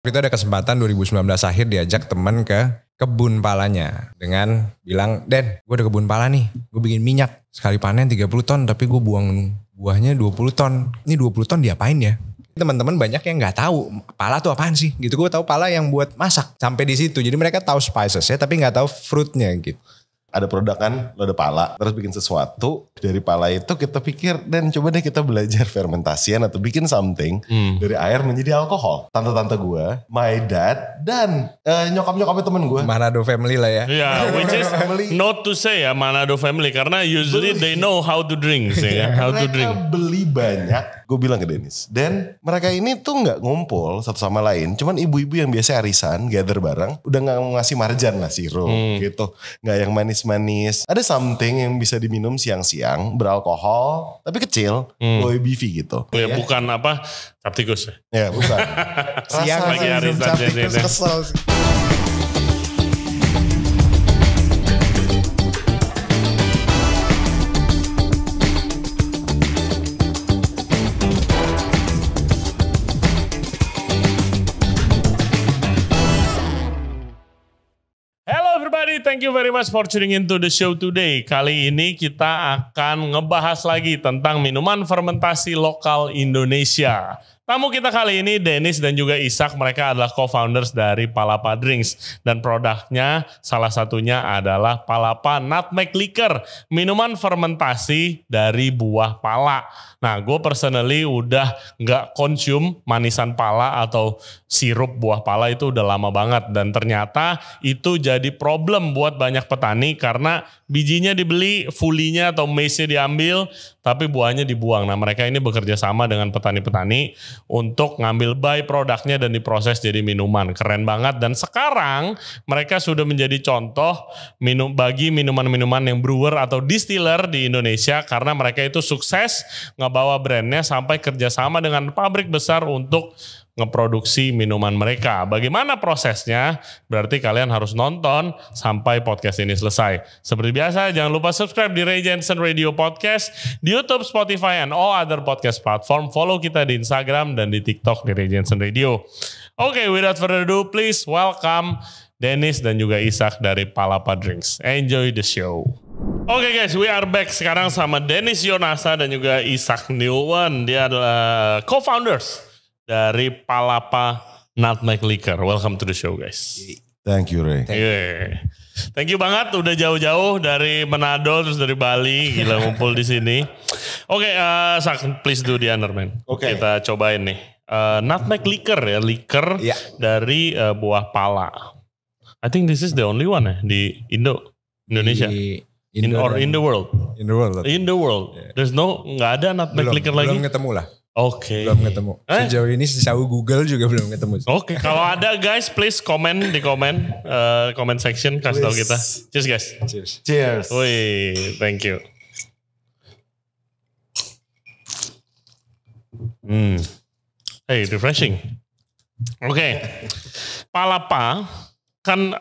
Itu ada kesempatan 2019 akhir diajak teman ke kebun palanya dengan bilang, Den, gue ada kebun pala nih, gue bikin minyak. Sekali panen 30 ton tapi gue buang buahnya 20 ton. Ini 20 ton diapain ya? Teman-teman banyak yang gak tahu pala tuh apaan sih gitu. Gue tahu pala yang buat masak sampai di situ. Jadi mereka tahu spicesnya tapi gak tahu fruitnya gitu. Ada produk kan, lo ada pala, terus bikin sesuatu dari pala itu kita pikir, dan coba deh kita belajar fermentasian atau bikin something dari air menjadi alkohol. Tante-tante gue, my dad, dan nyokap-nyokapnya temen gue. Manado family lah ya. Yeah, which is not to say ya Manado family, karena usually they know how to drink, ya, how to drink. Mereka beli banyak, gue bilang ke Dennis, dan mereka ini tuh gak ngumpul satu sama lain, cuman ibu-ibu yang biasa arisan, gather bareng, udah gak ngasih marjan lah sirup gitu, gak yang manis-manis. Ada something yang bisa diminum siang-siang, beralkohol, tapi kecil, low ABV gitu. Ya, bukan apa, cap tikus. Ya bukan. Siang lagi arisan kesel sih. Thank you very much for tuning into the show today. Kali ini kita akan ngebahas lagi tentang minuman fermentasi lokal Indonesia. Tamu kita kali ini Dennis dan juga Ishak, mereka adalah co-founders dari Palapa Drinks. Dan produknya salah satunya adalah Palapa Nutmeg Liquor, minuman fermentasi dari buah pala. Nah, gue personally udah gak konsum manisan pala atau sirup buah pala itu udah lama banget. Dan ternyata itu jadi problem buat banyak petani karena bijinya dibeli, fulinya atau maize-nya diambil, tapi buahnya dibuang. Nah, mereka ini bekerja sama dengan petani-petani untuk ngambil by produknya dan diproses jadi minuman. Keren banget. Dan sekarang mereka sudah menjadi contoh bagi minuman-minuman yang brewer atau distiller di Indonesia karena mereka itu sukses ngebawa brandnya sampai kerjasama dengan pabrik besar untuk ngeproduksi minuman mereka. Bagaimana prosesnya? Berarti kalian harus nonton sampai podcast ini selesai. Seperti biasa, jangan lupa subscribe di Ray Jensen Radio Podcast, di YouTube, Spotify, and all other podcast platform. Follow kita di Instagram dan di TikTok di Ray Jensen Radio. Oke, without further ado, please welcome Dennis dan juga Ishak dari Palapa Drinks. Enjoy the show. Oke guys, we are back sekarang sama Dennis Yonasa dan juga Ishak Nilwan. Dia adalah co-founders dari Palapa Nutmeg Liquor. Welcome to the show guys. Thank you Ray. Thank you banget udah jauh-jauh dari Manado terus dari Bali, gila ngumpul di sini. Oke, Sak, please do the honor man. Okay. Kita cobain nih. Nutmeg Liquor ya, liquor dari buah pala. I think this is the only one ya di Indonesia. In the world. In the world. Yeah. There's nggak ada nutmeg liquor lagi. Belum ketemu lah. Oke. Belum ketemu. Sejauh ini sejauh Google juga belum ketemu. Oke. Kalau ada guys, please komen di comment section, kasih tahu kita. Cheers guys. Cheers. Wih, thank you. Hey, refreshing. Oke. Palapa kan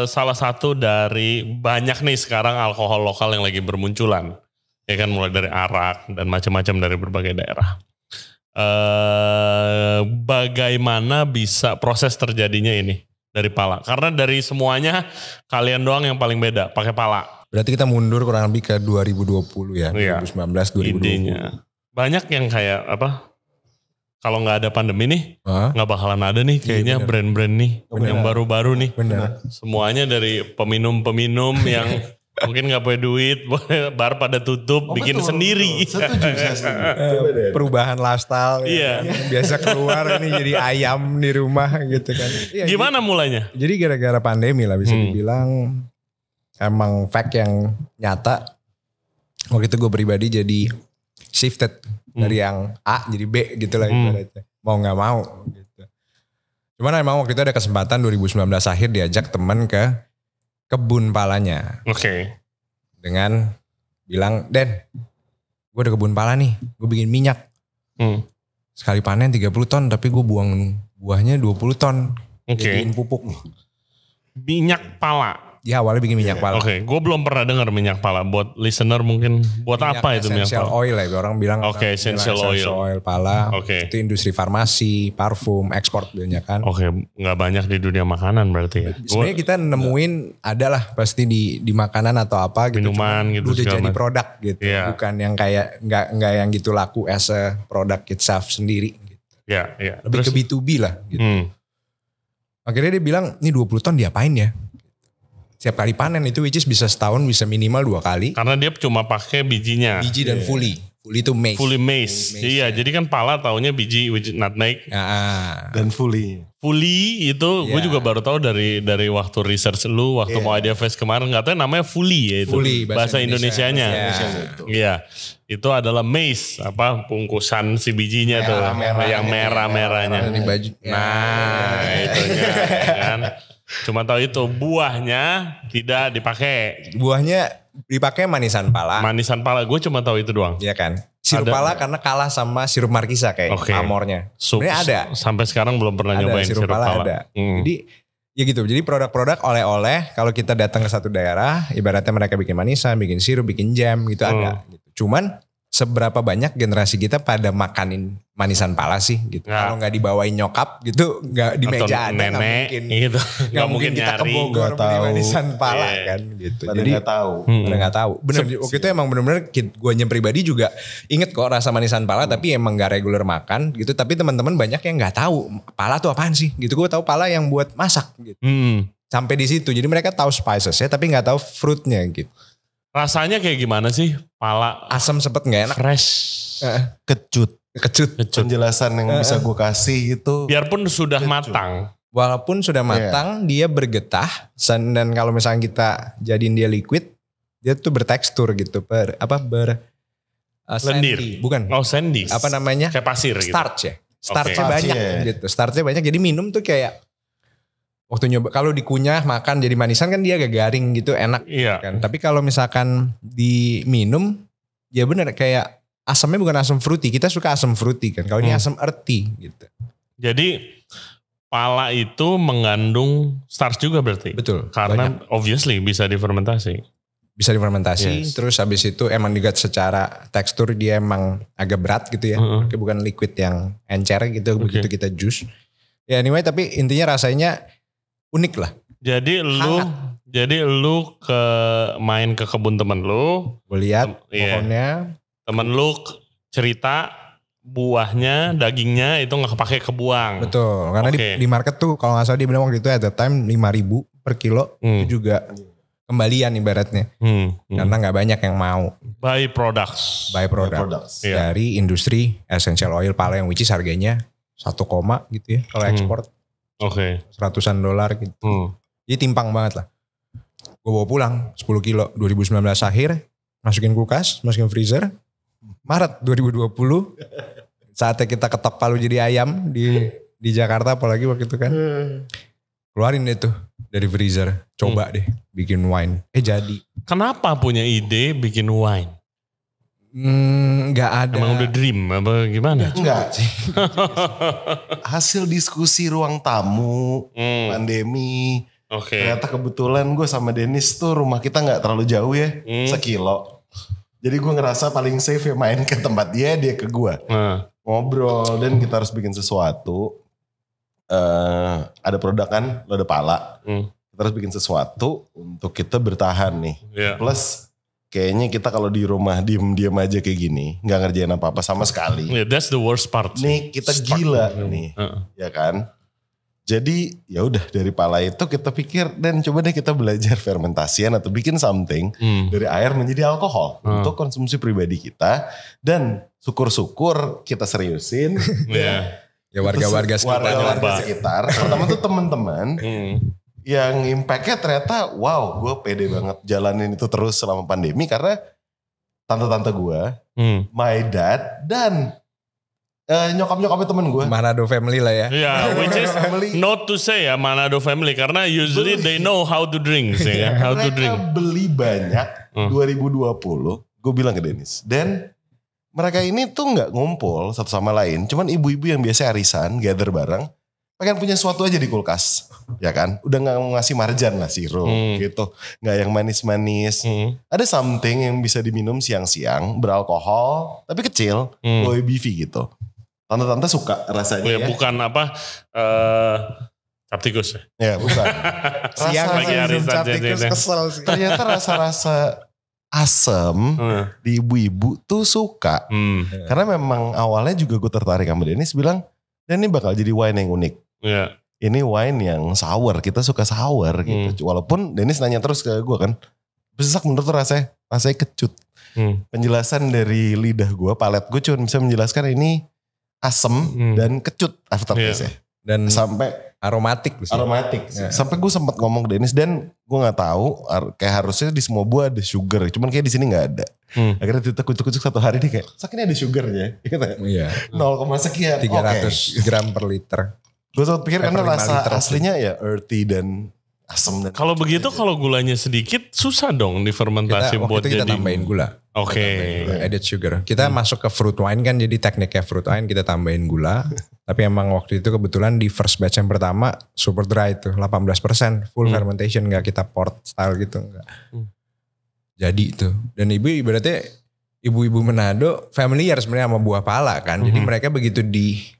salah satu dari banyak nih sekarang alkohol lokal yang lagi bermunculan. Ya kan, mulai dari arak dan macam-macam dari berbagai daerah. Bagaimana bisa proses terjadinya ini dari pala? Karena dari semuanya kalian doang yang paling beda pakai pala. Berarti kita mundur kurang lebih ke 2020 ya, iya. 2019, 2020. Idenya. Banyak yang kayak apa? Kalau nggak ada pandemi nih, nggak bakalan ada nih kayaknya brand-brand nih yang baru-baru nih. Benar. Semuanya dari peminum-peminum yang mungkin nggak punya duit, bar pada tutup, bikin betul, sendiri. Setuju, saya setuju. Perubahan lifestyle. Iya. Ya. Biasa keluar ini jadi ayam di rumah gitu kan. Ya, gimana mulainya? Jadi gara-gara pandemi lah bisa dibilang emang fact yang nyata. Waktu itu gue pribadi jadi shifted dari yang A jadi B gitu lah ibaratnya. Mau gak mau gitu. Cuman emang waktu itu ada kesempatan 2019 akhir diajak teman ke kebun palanya. Oke. Dengan bilang, Den, gue ada kebun pala nih, gue bikin minyak. Sekali panen 30 ton tapi gue buang buahnya 20 ton. Oke. Jadiin pupuk. Minyak pala. Ya awalnya bikin minyak pala. Oke, gue belum pernah dengar minyak pala. Buat listener mungkin, buat apa itu minyak essential pala? oil ya, orang bilang. Oke, essential oil. Pala. Oke. Itu industri farmasi, parfum, ekspor banyak kan. Oke, nggak banyak di dunia makanan berarti ya. Sebenarnya kita nemuin adalah pasti di makanan atau apa gitu. Minuman gitu udah segala jadi macam. produk gitu. Iya. Bukan yang kayak nggak yang gitu laku as a product itself sendiri. Gitu. Ya, ya. Lebih ke B2B lah gitu. Akhirnya dia bilang, ini 20 ton diapain ya? Setiap kali panen itu which is bisa setahun bisa minimal 2 kali. Karena dia cuma pakai bijinya. Biji dan fully. Fully itu maize. Fully maize. Iya, jadi kan pala taunya biji which nutmeg. Dan fully. Fully itu gue juga baru tahu dari waktu research lu waktu mau Idea Fest kemarin, nggak tahu namanya fully ya itu. Fully, bahasa Indonesianya. Indonesia. Iya. Itu adalah maize, apa bungkusan si bijinya tuh, yang merah-merahnya. Di baju. Nah, itunya kan. Cuma tahu itu buahnya tidak dipakai. Buahnya dipakai manisan pala. Manisan pala gue cuma tahu itu doang. Iya kan. Sirup pala karena kalah sama sirup markisa kayak pamornya. Sebenarnya ada. Sampai sekarang belum pernah nyobain sirup pala. Ada. Jadi ya gitu. Jadi produk-produk oleh-oleh kalau kita datang ke satu daerah, ibaratnya mereka bikin manisan, bikin sirup, bikin jam gitu ada. Gitu. Cuman seberapa banyak generasi kita pada makanin manisan pala sih gitu. Kalau nggak dibawain nyokap gitu, nggak di meja ada, nenek mungkin, gitu. nggak mungkin kita ke Bogor beli manisan pala kan gitu. Jadi nggak tahu. Nggak tahu. Bener. Waktu itu emang bener-bener guanya pribadi juga inget kok rasa manisan pala, tapi emang nggak reguler makan gitu. Tapi teman-teman banyak yang nggak tahu pala tuh apaan sih gitu. Gue tahu pala yang buat masak gitu. Sampai di situ. Jadi mereka tahu spicesnya tapi nggak tahu fruitnya gitu. Rasanya kayak gimana sih pala? Asam sepet nggak enak. Fresh. Kecut. Kecut. Penjelasan yang bisa gue kasih itu. Biarpun sudah matang. Walaupun sudah matang, dia bergetah. Dan kalau misalnya kita jadiin dia liquid, dia tuh bertekstur gitu. Lendir. Sandy. Bukan. Oh, sandy. Apa namanya? Kayak pasir gitu. Starch ya. Starchnya Okay. banyak Yeah. gitu. Starchnya banyak. Jadi minum tuh kayak waktu nyoba, kalau dikunyah makan jadi manisan kan dia agak garing gitu, enak kan. Tapi kalau misalkan diminum, ya bener kayak asamnya bukan asam fruity. Kita suka asam fruity kan. Kalau ini asam earthy gitu. Jadi pala itu mengandung starch juga berarti? Betul. Karena obviously bisa difermentasi. Bisa difermentasi, terus habis itu emang juga secara tekstur dia emang agak berat gitu ya. Bukan liquid yang encer gitu, begitu kita jus. Ya anyway, tapi intinya rasanya unik lah. Jadi lu main ke kebun temen lu. Gue lihat pohonnya. Temen lu cerita buahnya, dagingnya itu gak kepake kebuang. Betul, karena di market tuh kalau gak salah dia bilang waktu itu at the time 5.000 per kilo. Itu juga kembalian ibaratnya. Karena gak banyak yang mau. By products. Dari industri essential oil pala yang which is harganya 1, gitu ya kalau ekspor. $100-an gitu. Jadi timpang banget lah. Gue bawa pulang 10 kilo 2019 akhir. Masukin kulkas, masukin freezer. Maret 2020. Saatnya kita ketok palu jadi ayam di Jakarta apalagi waktu itu kan. Keluarin deh tuh dari freezer. Coba deh bikin wine. Jadi. Kenapa punya ide bikin wine? Nggak ada. Emang udah dream apa gimana? Enggak. Hasil diskusi ruang tamu, pandemi. Ternyata kebetulan gue sama Dennis tuh rumah kita gak terlalu jauh ya. 1 kilo. Jadi gue ngerasa paling safe ya main ke tempat dia ke gue. Ngobrol dan kita harus bikin sesuatu. Ada produk kan, lo ada pala. Kita harus bikin sesuatu untuk kita bertahan nih. Plus kayaknya kita kalau di rumah diem aja kayak gini, nggak ngerjain apa-apa sama sekali. That's the worst part. Nih kita gila nih, ya kan? Jadi ya udah dari pala itu kita pikir dan coba deh kita belajar fermentasian atau bikin something dari air menjadi alkohol untuk konsumsi pribadi kita. Dan syukur-syukur kita seriusin. Ya warga-warga sekitar. Pertama tuh teman-teman. Yang impactnya ternyata wow, gue pede banget jalanin itu terus selama pandemi karena tante-tante gue, my dad dan nyokap-nyokapnya temen gue. Manado family lah ya. Which is not to say ya Manado family karena usually they know how to drink. Mereka beli banyak 2020, gue bilang ke Dennis. Dan mereka ini tuh gak ngumpul satu sama lain, cuman ibu-ibu yang biasa arisan, gather bareng. pengen punya sesuatu aja di kulkas, ya kan? Udah nggak mau ngasih marjan lah Siro, gitu. Nggak yang manis-manis. Ada something yang bisa diminum siang-siang, beralkohol, tapi kecil, low ABV gitu. Tante-tante suka rasanya. Ya, bukan apa, cap tikus. Ya bukan. Siang lagi arisan kesel sih. Ternyata rasa-rasa asem di ibu-ibu tuh suka. Karena memang awalnya juga gue tertarik sama Dennis bilang, dan ini bakal jadi wine yang unik. Yeah. Ini wine yang sour, kita suka sour gitu. Walaupun Dennis nanya terus ke gue kan, besak menurut tuh rasanya kecut. Penjelasan dari lidah gue, palet gue cuma bisa menjelaskan ini asem dan kecut aftertaste-nya. Dan sampai aromatik. Ya. Sampai gue sempat ngomong ke Dennis, dan gue nggak tahu kayak harusnya di semua buah ada sugar, cuman kayak di sini nggak ada. Akhirnya kita kucuk-kucuk satu hari nih kayak, sakitnya ada sugarnya. Iya. 0, sekian. 300 gram per liter. Gue sempat pikir karena rasa liter aslinya ya earthy dan asam. Dan kalau begitu kalau gulanya sedikit susah dong difermentasi buat kita jadi. tambahin gula. Oke. Added sugar. Kita masuk ke fruit wine kan, jadi tekniknya fruit wine kita tambahin gula. Tapi emang waktu itu kebetulan di first batch yang pertama super dry tuh 18% full fermentation, nggak kita port style gitu enggak. Jadi itu. Dan ibaratnya ibu-ibu Manado familiar sebenarnya sama buah pala kan. Jadi mereka begitu di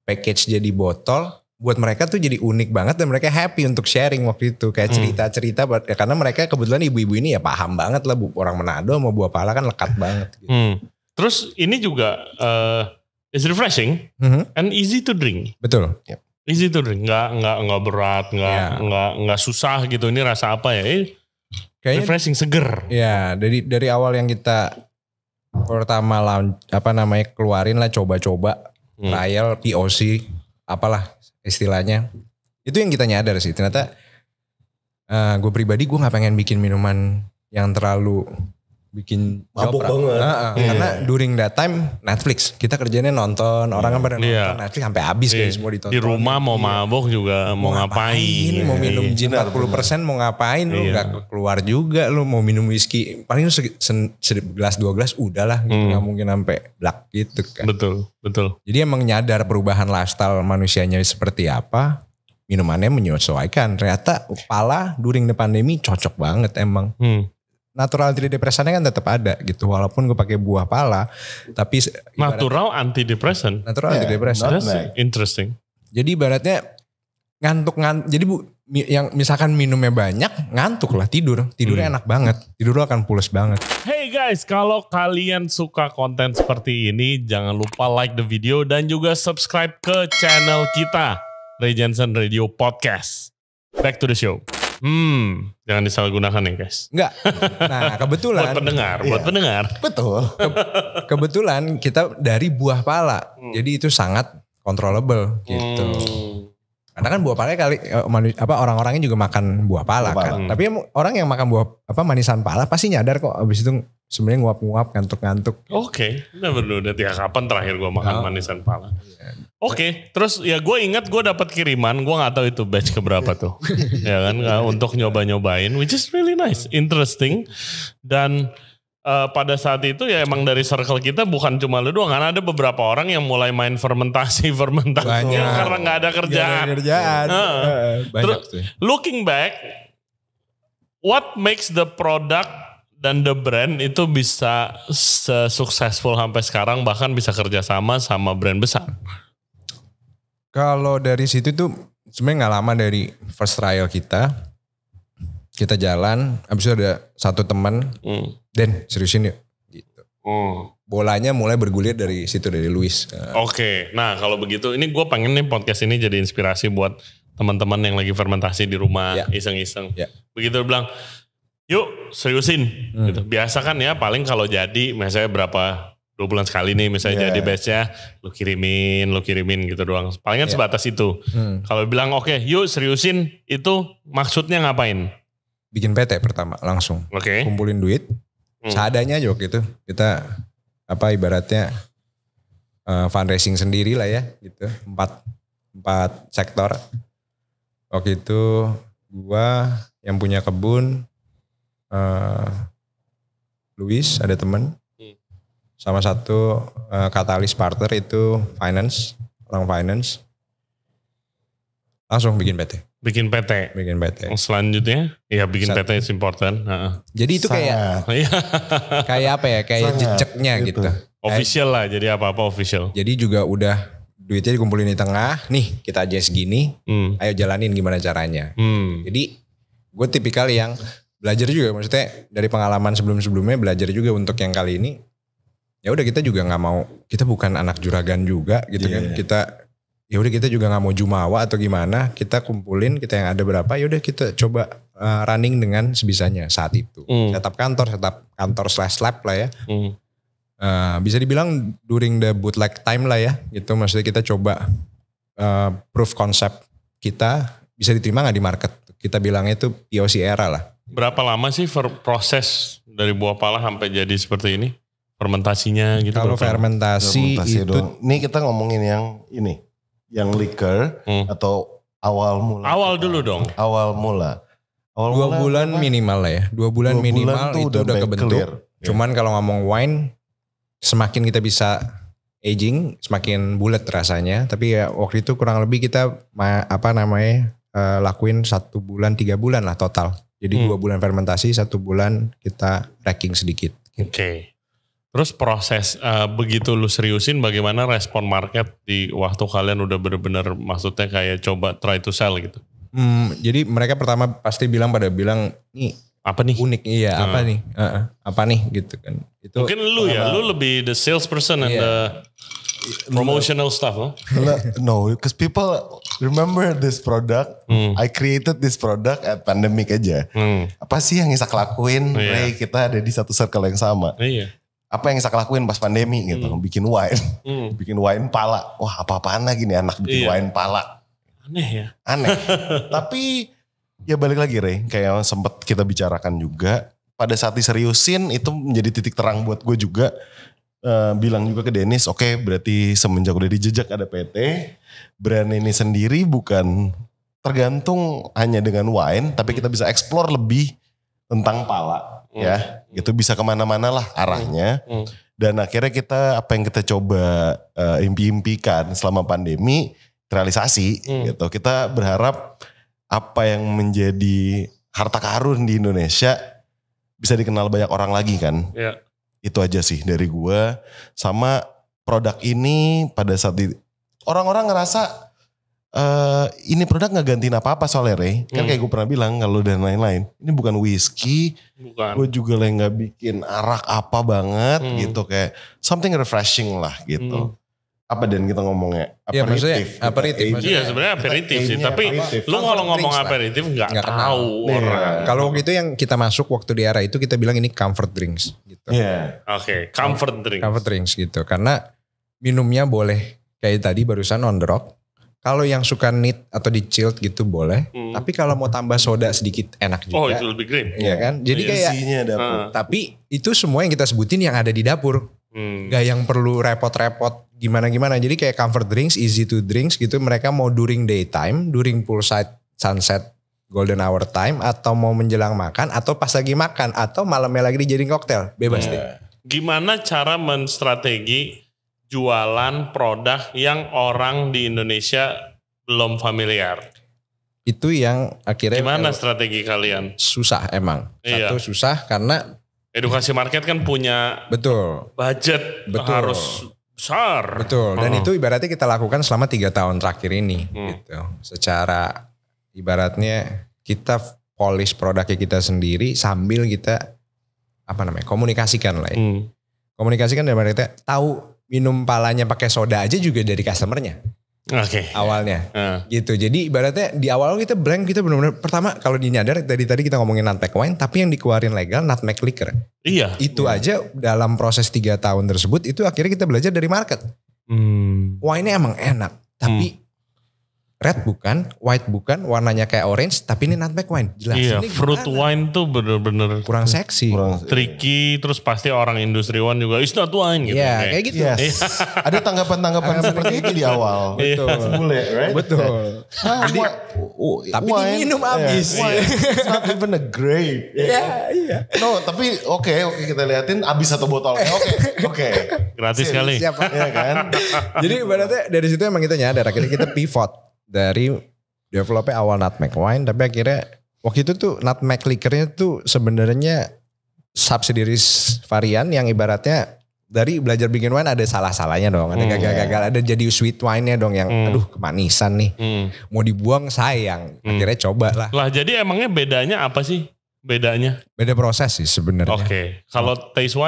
package jadi botol, buat mereka tuh jadi unik banget dan mereka happy untuk sharing waktu itu. Kayak cerita-cerita, karena mereka kebetulan ibu-ibu ini ya paham banget lah, orang Manado sama buah pala kan lekat banget. Gitu. Terus ini juga is refreshing and easy to drink. Betul. Yep. Easy to drink, nggak berat, nggak susah gitu. Ini rasa apa ya? Kayaknya refreshing, seger. Ya, dari awal yang kita pertama keluarin lah, coba-coba trial POC apalah istilahnya, itu yang kita nyadar sih ternyata gue pribadi gue nggak pengen bikin minuman yang terlalu bikin mabuk banget. Karena during that time Netflix kita kerjanya nonton, orang kan pada nonton Netflix sampai habis kayak semua ditonton. Di rumah mau mabuk juga mau ngapain? Mau minum gin 40% mau ngapain? Lu nggak keluar juga, lu mau minum whisky paling lu segelas 2 gelas udahlah, gitu. Nggak mungkin sampai black gitu kan. Betul. Jadi emang nyadar perubahan lifestyle manusianya seperti apa, minumannya menyesuaikan. Ternyata pala during the pandemi cocok banget emang. Natural antidepresannya kan tetap ada gitu, walaupun gue pakai buah pala, tapi natural antidepresan. Antidepresan. That's interesting. Jadi ibaratnya ngantuk. Jadi yang misalkan minumnya banyak, ngantuk lah, tidurnya enak banget, tidur akan pules banget. Hey guys, kalau kalian suka konten seperti ini, jangan lupa like the video dan juga subscribe ke channel kita, Ray Jensen Radio Podcast. Back to the show. Jangan disalahgunakan ya guys. Enggak. Nah kebetulan. buat pendengar. Betul. Kebetulan kita dari buah pala. Jadi itu sangat controllable gitu. Karena kan buah pala orang-orangnya juga makan buah pala kan. Tapi orang yang makan buah manisan pala pasti nyadar kok abis itu sebenarnya nguap-nguap, ngantuk-ngantuk. Oke. Never know that ya, kapan terakhir gue makan manisan pala. Oke, terus ya gue ingat gue dapat kiriman, gue nggak tahu itu batch keberapa tuh, ya kan, untuk nyoba-nyobain, which is really nice, interesting, dan pada saat itu ya emang dari circle kita bukan cuma lu doang, karena ada beberapa orang yang mulai main fermentasi karena nggak ada kerjaan. Banyak tuh. Looking back, what makes the product dan the brand itu bisa successful sampai sekarang, bahkan bisa kerjasama sama brand besar? Kalau dari situ tuh sebenarnya nggak lama dari first trial kita jalan, abis itu ada satu teman, Den seriusin yuk, gitu. Bolanya mulai bergulir dari situ, dari Luis. Oke, nah kalau begitu, ini gue pengen nih podcast ini jadi inspirasi buat teman-teman yang lagi fermentasi di rumah, iseng-iseng. Begitu bilang, yuk seriusin, gitu. Biasa kan ya paling kalau jadi, misalnya berapa 2 bulan sekali nih misalnya jadi batch-nya, lu kirimin gitu doang. Palingan sebatas itu. Kalau bilang oke, yuk seriusin, itu maksudnya ngapain? Bikin PT pertama langsung. Kumpulin duit, seadanya aja waktu itu. Kita ibaratnya fundraising sendiri lah ya gitu. 4 sektor. Waktu itu gua yang punya kebun, Luis ada temen. Sama satu katalis partner itu orang finance. Langsung bikin PT. Bikin PT. Bikin PT. Selanjutnya, ya bikin PT is important. Jadi itu kayak apa ya? Kayak jejaknya gitu. Official lah, jadi apa-apa official. Jadi juga udah duitnya dikumpulin di tengah. Nih kita aja segini, ayo jalanin gimana caranya. Jadi gue tipikal yang belajar juga. Maksudnya dari pengalaman sebelum-sebelumnya belajar juga untuk yang kali ini. Ya udah kita juga nggak mau, kita bukan anak juragan juga gitu kan. Ya udah kita juga nggak mau jumawa atau gimana, kita kumpulin kita yang ada berapa, ya udah kita coba running dengan sebisanya saat itu. Setup kantor slash lab lah ya. Bisa dibilang during the bootleg time lah ya, gitu. Maksudnya kita coba proof concept kita bisa diterima nggak di market. Kita bilangnya itu POC era lah. Berapa lama sih proses dari buah pala sampai jadi seperti ini? Fermentasinya gitu. Kalau fermentasi itu, ini kita ngomongin yang ini. Yang liquor atau awal mula. Awal dulu dong. Awal mula. 2 bulan minimal lah ya. 2 bulan minimal itu udah kebentuk. Clear. Cuman kalau ngomong wine, semakin kita bisa aging, semakin bulat rasanya. Tapi ya waktu itu kurang lebih kita lakuin 1 bulan 3 bulan lah total. Jadi 2 bulan fermentasi, 1 bulan kita racking sedikit. Oke. Terus proses begitu lu seriusin, bagaimana respon market di waktu kalian udah bener-bener maksudnya kayak coba try to sell gitu? Jadi mereka pertama pasti bilang nih apa nih? Unik apa nih? Apa nih gitu kan? Itu mungkin lu lebih the salesperson and the promotional stuff, huh? No, because people remember this product. I created this product at pandemic aja. Apa sih yang Isak lakuin? Ray, kita ada di satu circle yang sama. Iya. Apa yang Isak lakuin pas pandemi gitu, bikin wine. Bikin wine pala. Wah, apa-apaan lagi nih anak bikin wine pala. Aneh ya. Aneh. Tapi ya balik lagi Ray, kayak sempat kita bicarakan juga. Pada saat diseriusin itu menjadi titik terang buat gue juga. Bilang juga ke Dennis, oke, berarti semenjak udah dijejak ada PT. Brand ini sendiri bukan tergantung hanya dengan wine, tapi kita bisa explore lebih tentang pala. Ya, itu bisa kemana-mana lah arahnya. Dan akhirnya kita apa yang kita coba impikan selama pandemi terrealisasi gitu. Kita berharap apa yang menjadi harta karun di Indonesia bisa dikenal banyak orang lagi kan. Yeah. Itu aja sih dari gua. Sama produk ini pada saat orang-orang ngerasa ini produk gak gantiin apa-apa soalnya Ray. Kan kayak gue pernah bilang kalau dan lain-lain. Ini bukan whisky. Gue juga gak bikin arak apa banget gitu. Kayak something refreshing lah gitu. Apa dan kita ngomongnya? Aperitif. Iya sebenarnya aperitif sih. Tapi lu kalau ngomong aperitif gak tahu orang. Kalau waktu itu yang kita masuk waktu di era itu kita bilang ini comfort drinks gitu. Oke, comfort drinks. Comfort drinks gitu. Karena minumnya boleh kayak tadi barusan on the rock. Kalau yang suka neat atau di chilled gitu boleh. Tapi kalau mau tambah soda sedikit enak juga. Oh itu lebih green. Iya kan. Jadi kayak. Tapi itu semua yang kita sebutin yang ada di dapur. Gak yang perlu repot-repot gimana-gimana. Jadi kayak comfort drinks, easy to drinks gitu. Mereka mau during daytime, during poolside sunset, golden hour time. Atau mau menjelang makan, atau pas lagi makan. Atau malamnya lagi dijadiin koktail. Bebas deh. Gimana cara menstrategi jualan produk yang orang di Indonesia belum familiar? Itu yang akhirnya. Gimana strategi kalian? Susah emang. Satu susah karena. Edukasi market kan punya. Betul. Budget harus besar. Betul. Dan itu ibaratnya kita lakukan selama 3 tahun terakhir ini. Gitu. Secara ibaratnya kita polish produknya kita sendiri sambil kita komunikasikan lah ya. Komunikasikan dan mereka tahu minum palanya pakai soda aja juga dari customernya. Oke. Awalnya. Gitu. Jadi ibaratnya di awal kita blank, kita benar-benar pertama kalau dinyadar tadi kita ngomongin nutmeg wine, tapi yang dikeluarin legal nutmeg liquor. Iya. Itu aja dalam proses 3 tahun tersebut itu akhirnya kita belajar dari market. Wine-nya emang enak, tapi red bukan, white bukan, warnanya kayak orange, tapi ini nutmeg wine. Jelas. Iya, ini fruit gimana? wine tuh bener-bener kurang seksi. Tricky, terus pasti orang industriwan juga, it's not wine gitu. Iya, kayak gitu. Yes. Ada tanggapan-tanggapan seperti itu di awal. Betul. Bule, right? Betul. Tapi diminum abis. It's not even a grape. Iya. No, tapi oke, kita liatin abis satu botol. Oke. Gratis sekali. Siapa? Iya kan? Jadi ibaratnya dari situ emang kita nyadar, akhirnya kita pivot dari developnya awal nutmeg wine, tapi akhirnya waktu itu tuh nutmeg liquornya tuh sebenarnya subsidiaries varian yang ibaratnya dari belajar bikin wine ada salah-salahnya dong, ada gagal-gagal, ada jadi sweet wine-nya dong yang aduh kemanisan nih, mau dibuang sayang, akhirnya coba lah. Lah jadi emangnya bedanya apa sih? Beda proses sih sebenarnya. Oke. Kalau taste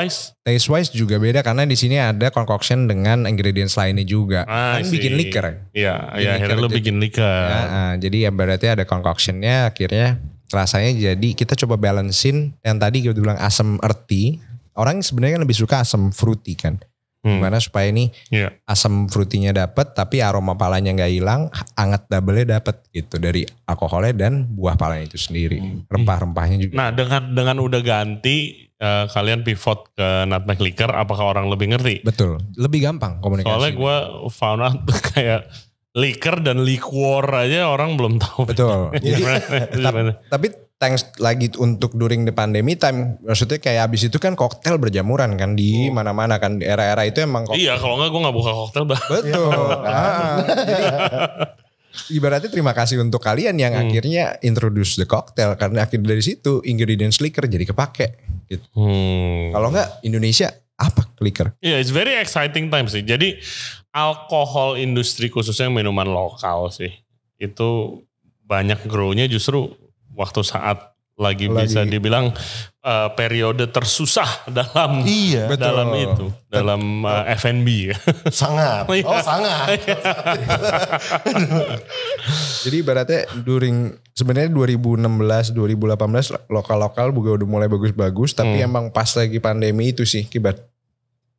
wise juga beda karena di sini ada concoction dengan ingredients lainnya juga. Kan bikin liquor. Iya, akhirnya lo bikin liquor. Jadi ya berarti ada concoctionnya, akhirnya rasanya jadi kita coba balancein yang tadi kita bilang asam earthy. Orang sebenarnya kan lebih suka asam fruity kan. Gimana supaya ini asam fruitynya dapat tapi aroma palanya nggak hilang, anget double-nya dapat gitu dari alkoholnya dan buah palanya itu sendiri. Rempah-rempahnya juga. Nah, dengan udah ganti kalian pivot ke nutmeg liquor, apakah orang lebih ngerti? Betul, lebih gampang komunikasi. Soalnya gue found out kayak liquor dan liquor aja orang belum tahu. Betul. Jadi, tapi thanks lagi untuk during the pandemi time, maksudnya kayak abis itu kan koktail berjamuran kan di mana-mana kan, di era-era itu emang koktail. Iya, kalau enggak gue gak buka koktail. Betul. Jadi ibaratnya terima kasih untuk kalian yang akhirnya introduce the cocktail, karena akhirnya dari situ ingredients liquor jadi kepake gitu. Kalau enggak Indonesia apa liquor? Iya, it's very exciting time sih. Jadi alkohol industri khususnya minuman lokal sih, itu banyak grow-nya justru waktu saat lagi bisa dibilang periode tersusah dalam dalam F&B. Sangat. Sangat. Jadi ibaratnya sebenarnya 2016 2018 lokal-lokal juga udah mulai bagus-bagus, tapi emang pas lagi pandemi itu sih kibat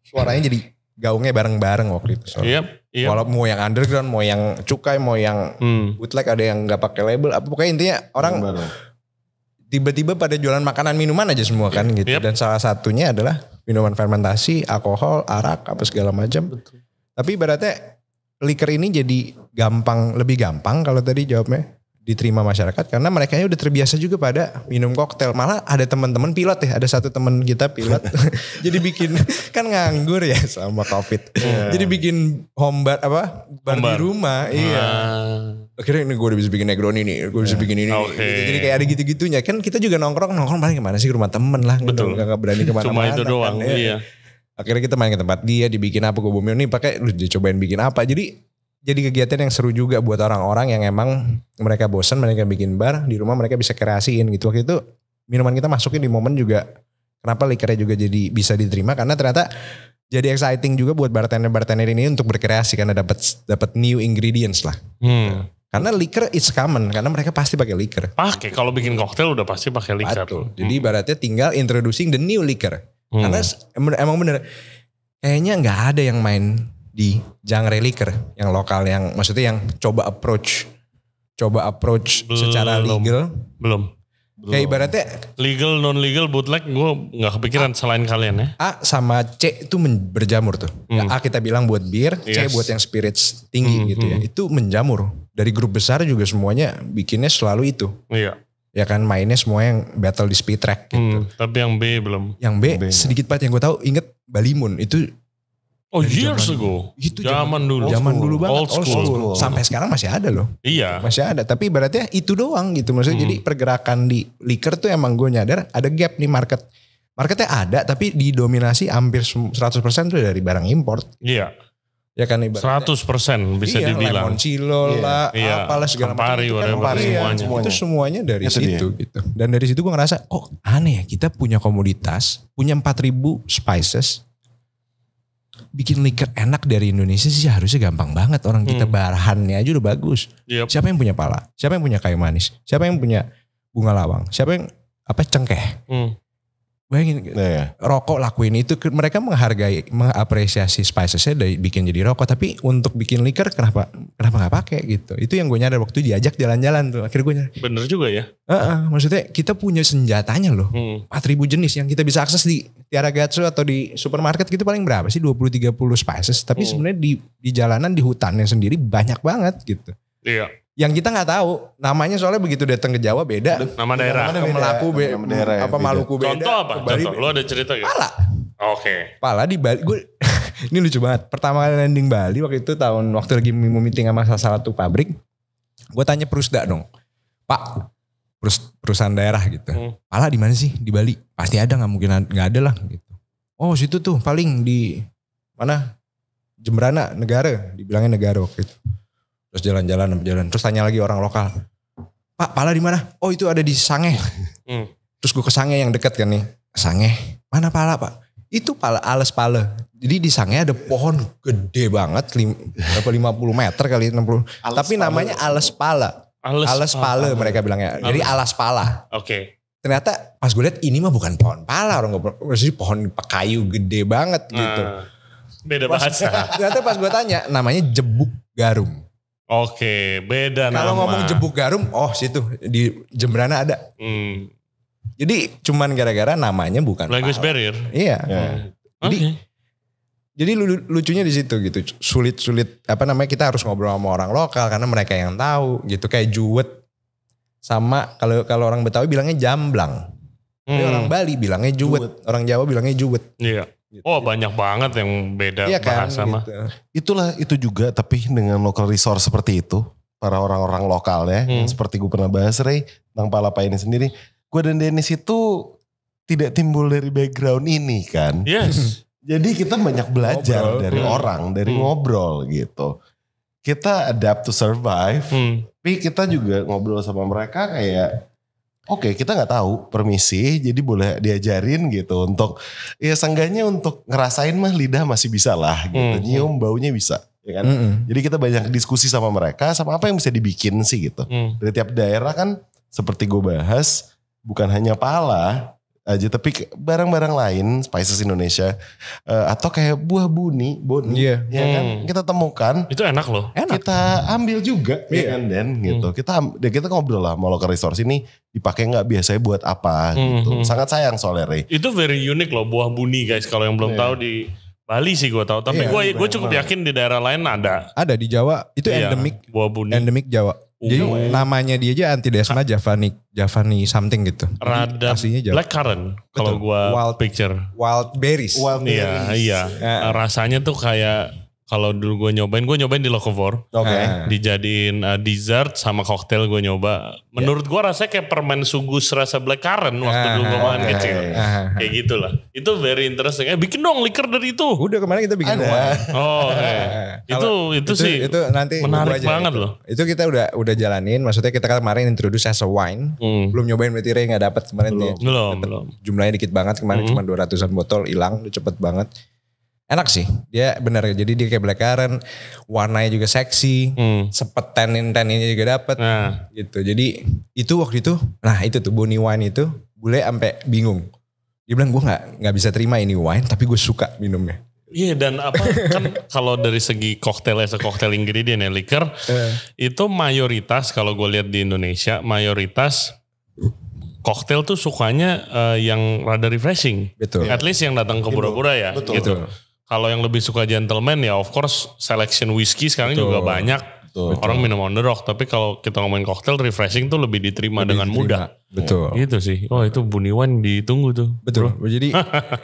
suaranya jadi gaungnya bareng-bareng waktu itu. Iya. Walau mau yang underground, mau yang cukai, mau yang bootleg, ada yang nggak pakai label. Pokoknya intinya orang tiba-tiba pada jualan makanan minuman aja semua kan gitu. Dan salah satunya adalah minuman fermentasi, alkohol, arak, apa segala macam. Tapi ibaratnya liquor ini jadi lebih gampang kalau tadi jawabnya diterima masyarakat karena mereka udah terbiasa juga pada minum koktail. Malah ada teman-teman pilot ya, ada satu teman kita pilot jadi bikin, kan nganggur ya sama COVID. Jadi bikin bar di rumah. Iya. Akhirnya ini gue udah bisa bikin Negroni nih, gue bisa bikin ini. Gitu. Jadi kayak ada gitu-gitunya. Kan kita juga nongkrong paling kemana sih, ke rumah temen lah. Betul. Gak berani kemana-mana. Cuma itu doang. Kan, iya. Akhirnya kita main ke tempat dia, dibikin apa, gue booming nih pakai, lu dicobain bikin apa. Jadi kegiatan yang seru juga buat orang-orang yang emang mereka bosan, mereka bikin bar, di rumah mereka bisa kreasiin gitu. Waktu itu minuman kita masukin di momen juga, kenapa liquornya juga jadi bisa diterima, karena ternyata jadi exciting juga buat bartender ini untuk berkreasi karena dapat new ingredients lah. Karena liquor is common, karena mereka pasti pakai liquor. Kalau bikin koktail udah pasti pakai liquor. Betul. Jadi ibaratnya tinggal introducing the new liquor. Karena emang bener, kayaknya nggak ada yang main di genre liquor yang lokal, yang maksudnya yang coba approach secara legal. Belum. Kayak ibaratnya legal, non legal, bootleg gue gak kepikiran selain kalian ya. A sama C itu berjamur tuh. A kita bilang buat bir, C buat yang spirits tinggi gitu ya. Itu menjamur. Dari grup besar juga semuanya bikinnya selalu itu. Iya. Ya kan mainnya semua yang battle di speed track gitu. Tapi yang B belum. Yang B sedikit banget yang gue tahu, inget Balimun itu. Years ago. Itu zaman dulu. Zaman dulu banget. Old school. Sampai sekarang masih ada loh. Iya. Masih ada. Tapi ibaratnya itu doang gitu. Maksudnya jadi pergerakan di liquor tuh emang gue nyadar ada gap nih market. Marketnya ada tapi didominasi hampir 100% tuh dari barang import. Iya. Ya kan ibaratnya. 100% bisa dibilang. Limoncello lah. Apalah segala Campari, macam. Itu semuanya dari situ gitu. Dan dari situ gue ngerasa aneh ya. Kita punya komoditas. Punya 4.000 spices. Bikin liquor enak dari Indonesia sih harusnya gampang banget. Orang kita bahannya aja udah bagus. Siapa yang punya pala? Siapa yang punya kayu manis? Siapa yang punya bunga lawang? Siapa yang cengkeh? Bayangin rokok lakuin itu, mereka mengapresiasi spicesnya dari bikin jadi rokok, tapi untuk bikin liquor kenapa nggak pakai gitu? Itu yang gue nyadar waktu diajak jalan-jalan tuh. Akhirnya gue nyadar. Bener juga ya. Maksudnya kita punya senjatanya loh. 4.000 jenis yang kita bisa akses di Tiara Gatsu atau di supermarket gitu paling berapa sih? 20-30 spices. Tapi sebenarnya di jalanan, di hutannya sendiri banyak banget gitu. Iya. Yang kita nggak tahu namanya, soalnya begitu datang ke Jawa beda. Nama daerah. Melaku beda. Maluku beda. Contoh apa? Contoh. Lu ada cerita gitu? Pala. Oke. Pala di Bali. Ini lucu banget. Pertama kali landing Bali waktu itu waktu lagi mau meeting sama salah satu pabrik. Gue tanya Perusda dong. Pak, perusahaan daerah gitu. Pala di mana sih? Di Bali. Pasti ada, nggak mungkin nggak ada lah gitu. Oh situ tuh paling di mana? Jemberana, Negara. Dibilangnya Negara waktu itu. Terus jalan-jalan. Terus tanya lagi orang lokal. Pak, pala di mana? Oh itu ada di Sangeh. Terus gue ke Sangeh yang dekat kan nih. Sangeh, mana pala Pak? Itu pala, alas pala. Jadi di Sangeh ada pohon gede banget. 50 meter kali 60. Tapi namanya alas pala. Alas pala mereka bilangnya. Jadi alas pala. Oke. Ternyata pas gue lihat ini mah bukan pohon pala. Maksudnya pohon kayu gede banget gitu. Beda bahasa. Ternyata pas gue tanya namanya jebuk garum. Oke, beda nama. Kalau ngomong jebuk garum, oh situ di Jemberana ada. Jadi cuman gara-gara namanya bukan language pala. barrier. Iya. Jadi lucunya di situ gitu. Sulit apa namanya, kita harus ngobrol sama orang lokal karena mereka yang tahu gitu. Kayak juwet sama kalau orang Betawi bilangnya jamblang. Tapi orang Bali bilangnya juwet. Orang Jawa bilangnya juwet. Iya. Gitu. Oh banyak banget yang beda iya bahasa kan, mah. gitu. Itu juga tapi dengan local resource seperti itu. Para orang-orang lokalnya. Yang seperti gue pernah bahas Ray. Tentang Palapa ini sendiri. Gue dan Dennis itu tidak timbul dari background ini kan. Yes. Jadi kita banyak belajar Ngobrol. dari orang. Dari ngobrol gitu. Kita adapt to survive. Tapi kita juga ngobrol sama mereka kayak. Oke, kita nggak tahu, permisi, jadi boleh diajarin gitu untuk ya seenggaknya untuk ngerasain mah lidah masih bisa lah gitu, nyium baunya bisa, ya kan? Jadi kita banyak diskusi sama mereka, sama apa yang bisa dibikin sih gitu. Dari tiap daerah kan seperti gue bahas, bukan hanya pala aja, tapi barang-barang lain, spices Indonesia atau kayak buah boni, Iya. ya kan? Kita temukan. Itu enak loh. Kita ambil juga, ya kan Den, gitu. Kita ngobrol lah, mau local resource ini dipakai nggak biasanya buat apa gitu. Sangat sayang soalnya Ray. Itu very unik loh buah buni guys. Kalau yang belum tahu di Bali sih gue tahu. Tapi gue cukup yakin di daerah lain ada. Ada di Jawa, itu endemik. Buah buni. Endemik Jawa. Jadi namanya dia aja Antidesma javani something gitu. Rada black currant kalau gue picture. Wild berries. Iya. Rasanya tuh kayak kalau dulu gue nyobain di Locavor. Dijadiin dessert sama koktail gue nyoba. Menurut gue rasanya kayak permen sugus rasa black currant waktu dulu gue makan kecil. Kayak gitulah. Itu very interesting. Bikin dong liker dari itu. Udah kemarin kita bikin wine. Oh, itu sih itu nanti menarik banget loh. Itu kita udah jalanin. Maksudnya kita kemarin introduce as a wine. Belum nyobain berarti Ray nggak dapat kemarin dia. Belum. Jumlahnya dikit banget kemarin cuma 200-an botol hilang, udah cepet banget. Enak sih, dia benar ya. Jadi dia kayak black currant, warnanya juga seksi, sepet tanin-taninnya juga dapet, gitu. Jadi itu waktu itu, nah itu tuh Boni Wine itu, bule sampai bingung. Dia bilang gue nggak bisa terima ini wine, tapi gue suka minumnya. Iya dan apa kan kalau dari segi koktail ingredient ya liquor, itu mayoritas kalau gue lihat di Indonesia mayoritas koktail tuh sukanya yang rada refreshing. Betul. At least yang datang ke pura-pura ya. Betul. Gitu. Kalau yang lebih suka gentleman ya of course selection whiskey sekarang juga banyak. Orang minum on the rock. Tapi kalau kita ngomongin koktail refreshing tuh lebih diterima dengan mudah. Betul. Gitu sih. Oh itu Buni Wine ditunggu tuh. Betul. Jadi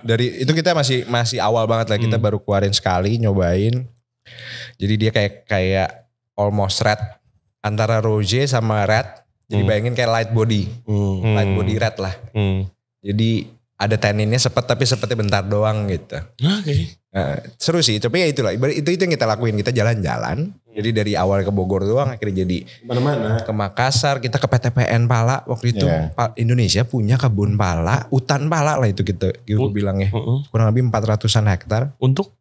dari itu kita masih awal banget lah. Kita baru keluarin sekali nyobain. Jadi dia kayak almost red. Antara rosé sama red. Jadi bayangin kayak light body. Light body red lah. Jadi ada tanninnya tapi sepetnya bentar doang gitu. Oke. Seru sih, tapi ya itulah. Itu yang kita lakuin. Kita jalan-jalan. Jadi dari awal ke Bogor doang akhirnya jadi mana-mana. Ke Makassar, kita ke PTPN Pala waktu itu. Indonesia punya kebun pala, hutan pala lah itu kita bilangnya. Kurang lebih 400-an hektar. Untuk?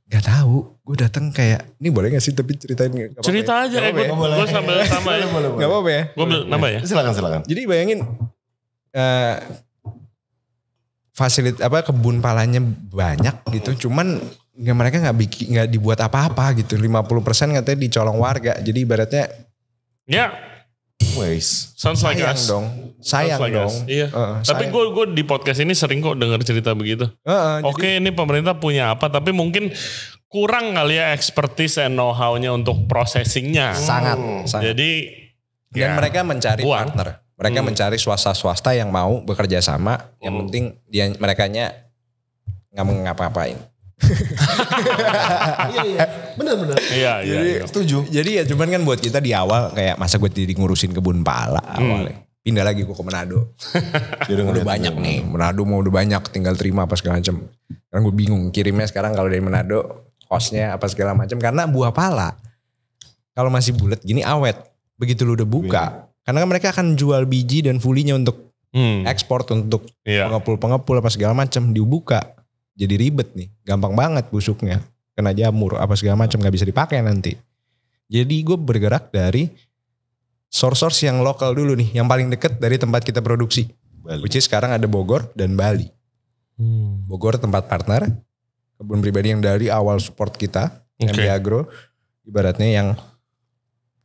Gak tahu, gue datang kayak, ini boleh gak sih tapi ceritain? Cerita aja, gue sambil sama ya. Gak apa-apa ya? Gue nambah ya? Silakan. Jadi bayangin, kebun palanya banyak gitu, cuman mereka nggak dibuat apa-apa gitu. 50% katanya dicolong warga, jadi ibaratnya sounds like us dong. Sayang dong. Iya. Tapi gue di podcast ini sering kok dengar cerita begitu. Oke, ini pemerintah punya apa, tapi mungkin kurang kali ya expertise and know-how-nya untuk processingnya. Sangat. Jadi dan mereka mencari partner. Mereka mencari swasta yang mau bekerja sama. Yang penting merekanya nggak ngapa-ngapain. Iya, benar-benar. Iya. Setuju. Jadi ya cuman kan buat kita di awal kayak masa gue jadi ngurusin kebun pala awalnya. Pindah lagi gue ke Manado. Udah banyak nih. Manado mau udah banyak, tinggal terima apa segala macam. Karena gue bingung kirimnya sekarang kalau dari Manado, kosnya apa segala macam. Karena buah pala, kalau masih bulat gini awet. Begitu lu udah buka, karena mereka akan jual biji dan fulinya untuk ekspor, untuk pengepul apa segala macam. Dibuka, jadi ribet nih. Gampang banget busuknya. Kena jamur apa segala macam, gak bisa dipakai nanti. Jadi gue bergerak dari source yang lokal dulu nih, yang paling deket dari tempat kita produksi. Bali. Which is sekarang ada Bogor dan Bali. Bogor tempat partner, kebun pribadi yang dari awal support kita, MD Agro, ibaratnya yang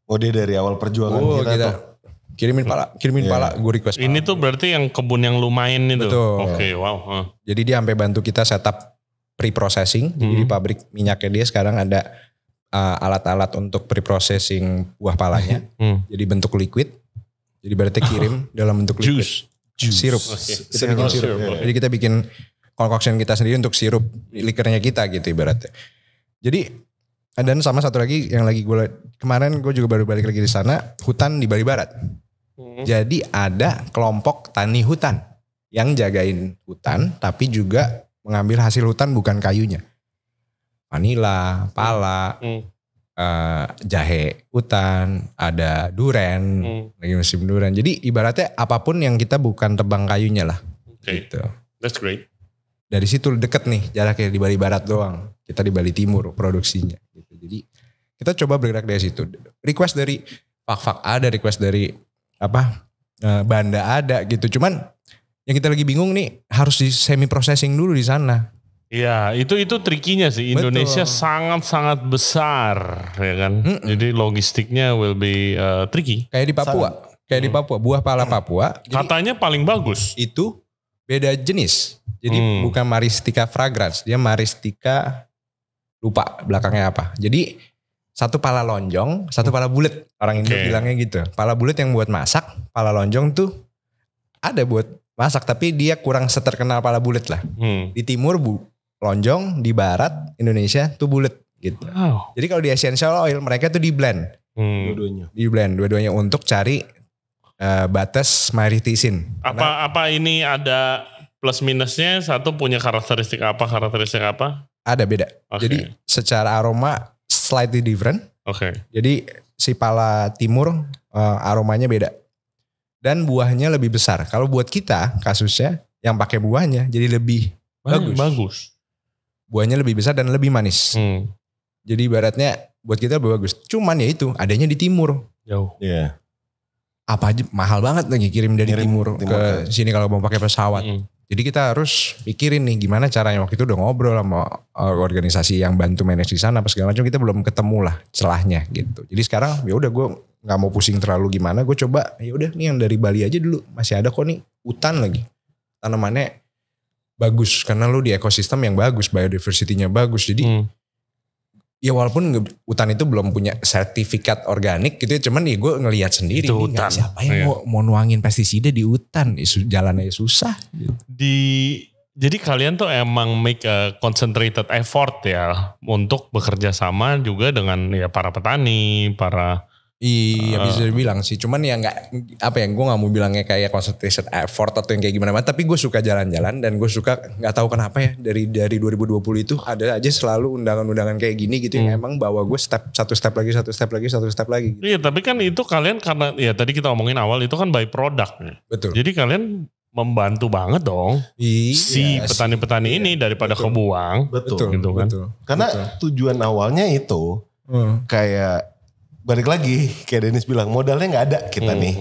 dia dari awal perjuangan kita tuh. Kirimin pala, gue request. Ini tuh berarti yang kebun yang lumayan itu. Betul. Oke, wow. Jadi dia sampai bantu kita setup pre-processing. Jadi di pabrik minyaknya dia sekarang ada alat-alat untuk pre-processing buah palanya. Jadi bentuk liquid. Jadi berarti kirim dalam bentuk liquid. Sirup. Kita bikin sirup. Jadi kita bikin concoction kita sendiri untuk sirup likernya kita gitu ibaratnya. Jadi dan sama satu lagi yang lagi kemarin gue juga baru balik lagi di sana, hutan di Bali Barat. Jadi ada kelompok tani hutan yang jagain hutan tapi juga mengambil hasil hutan bukan kayunya. Vanila, pala, jahe hutan, ada duren, lagi musim duren. Jadi ibaratnya apapun yang kita bukan tebang kayunya lah. Gitu. That's great. Dari situ deket nih jaraknya di Bali Barat doang. Kita di Bali Timur produksinya. Gitu. Jadi kita coba bergerak dari situ. Request dari Fak ada, request dari Banda ada gitu. Cuman yang kita lagi bingung nih harus di semi processing dulu di sana. Iya, itu trikinya sih. Indonesia sangat-sangat besar, ya kan. Jadi logistiknya will be tricky. Kayak di Papua, buah pala Papua. Katanya paling bagus. Itu beda jenis. Jadi bukan Maristica fragrans, dia Maristica lupa belakangnya apa. Jadi satu pala lonjong, satu pala bulet. Orang Indo bilangnya gitu. Pala bulet yang buat masak, pala lonjong tuh ada buat masak tapi dia kurang seterkenal pala bulet lah. Di timur lonjong, di barat Indonesia tuh bulet gitu. Wow. Jadi kalau di essential oil mereka tuh di blend. Dua-duanya untuk cari batas maritisin. Apa ini ada plus minusnya? Satu punya karakteristik apa? Ada beda. Jadi secara aroma slightly different. Jadi si pala timur aromanya beda. Dan buahnya lebih besar. Kalau buat kita kasusnya yang pakai buahnya jadi lebih bagus. Buahnya lebih besar dan lebih manis. Jadi ibaratnya buat kita lebih bagus. Cuman ya itu adanya di timur. Jauh. Iya. Apa aja mahal banget lagi kirim dari timur ke sini kalau mau pakai pesawat. Jadi kita harus pikirin nih gimana caranya. Waktu itu udah ngobrol sama organisasi yang bantu manage di sana apa segala macam. Kita belum ketemu lah celahnya gitu. Jadi sekarang ya udah gue nggak mau pusing terlalu gimana. Gue coba ya udah nih yang dari Bali aja dulu. Masih ada kok nih hutan lagi. Tanamannya bagus karena lu di ekosistem yang bagus, biodiversity-nya bagus. Jadi ya walaupun hutan itu belum punya sertifikat organik gitu ya, cuman ya gue ngelihat sendiri itu nih siapa yang mau nuangin pestisida di hutan, jalannya susah. Gitu. Jadi kalian tuh emang make a concentrated effort ya untuk bekerja sama juga dengan ya para petani, para Iya bisa dibilang sih, cuman ya gue nggak mau bilangnya kayak concentration effort atau yang kayak gimana, tapi gue suka jalan-jalan dan gue suka nggak tahu kenapa ya dari 2020 itu ada aja selalu undangan-undangan kayak gini gitu yang emang bawa gue satu step lagi gitu. Iya tapi kan itu kalian karena ya tadi kita omongin awal itu kan by product. Betul. Jadi kalian membantu banget dong si petani-petani ini daripada kebuang. Betul. Gitu kan. Betul. Karena tujuan awalnya itu kayak balik lagi kayak Dennis bilang modalnya nggak ada kita nih.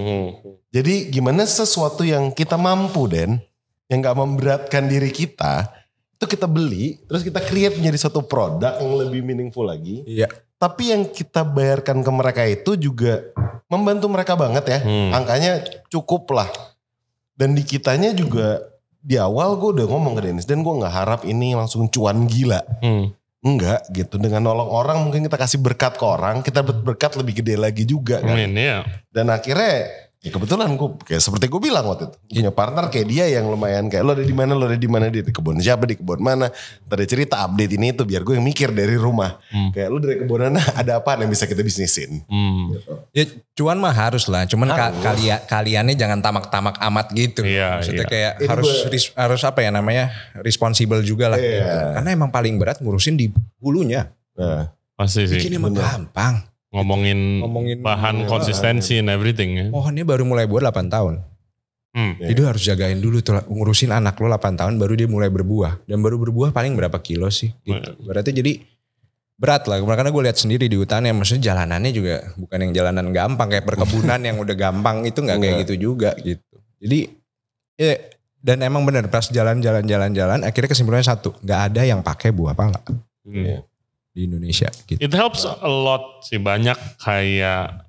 Jadi gimana sesuatu yang kita mampu yang nggak memberatkan diri kita itu kita beli terus kita create menjadi suatu produk yang lebih meaningful lagi. Iya. Tapi yang kita bayarkan ke mereka itu juga membantu mereka banget ya. Angkanya cukup lah. Dan di kitanya juga di awal gue udah ngomong ke Dennis dan gue nggak harap ini langsung cuan gila. Enggak gitu, dengan nolong orang mungkin kita kasih berkat ke orang, kita berkat lebih gede lagi juga kan. Iya. Dan akhirnya Ya kebetulan gue kayak seperti gue bilang waktu itu punya partner kayak dia yang lumayan kayak lo ada di mana dia di kebun siapa di kebun mana. Tadi cerita update ini itu biar gue yang mikir dari rumah. Kayak lo dari kebun mana ada apa yang bisa kita bisnisin. Gitu. Ya cuan mah harus lah. Cuman kaliannya jangan tamak-tamak amat gitu. Iya, Maksudnya iya. kayak harus apa ya namanya responsible juga lah. Iya. Gitu. Karena emang paling berat ngurusin di hulunya. Nah, Pasti sih. Bikin emang gampang. Ngomongin bahan konsistensi and everything ya. Pohonnya baru mulai buat 8 tahun. Iya. Jadi harus jagain dulu tuh ngurusin anak lo 8 tahun baru dia mulai berbuah. Dan baru berbuah paling berapa kilo sih gitu. Berarti jadi berat lah. Karena gue lihat sendiri di hutan ya maksudnya jalanannya juga bukan yang jalanan gampang kayak perkebunan yang udah gampang itu gak kayak gitu juga gitu. Jadi ya dan emang benar pas jalan-jalan akhirnya kesimpulannya satu. Gak ada yang pakai buah pala di Indonesia gitu. It helps a lot sih, banyak kayak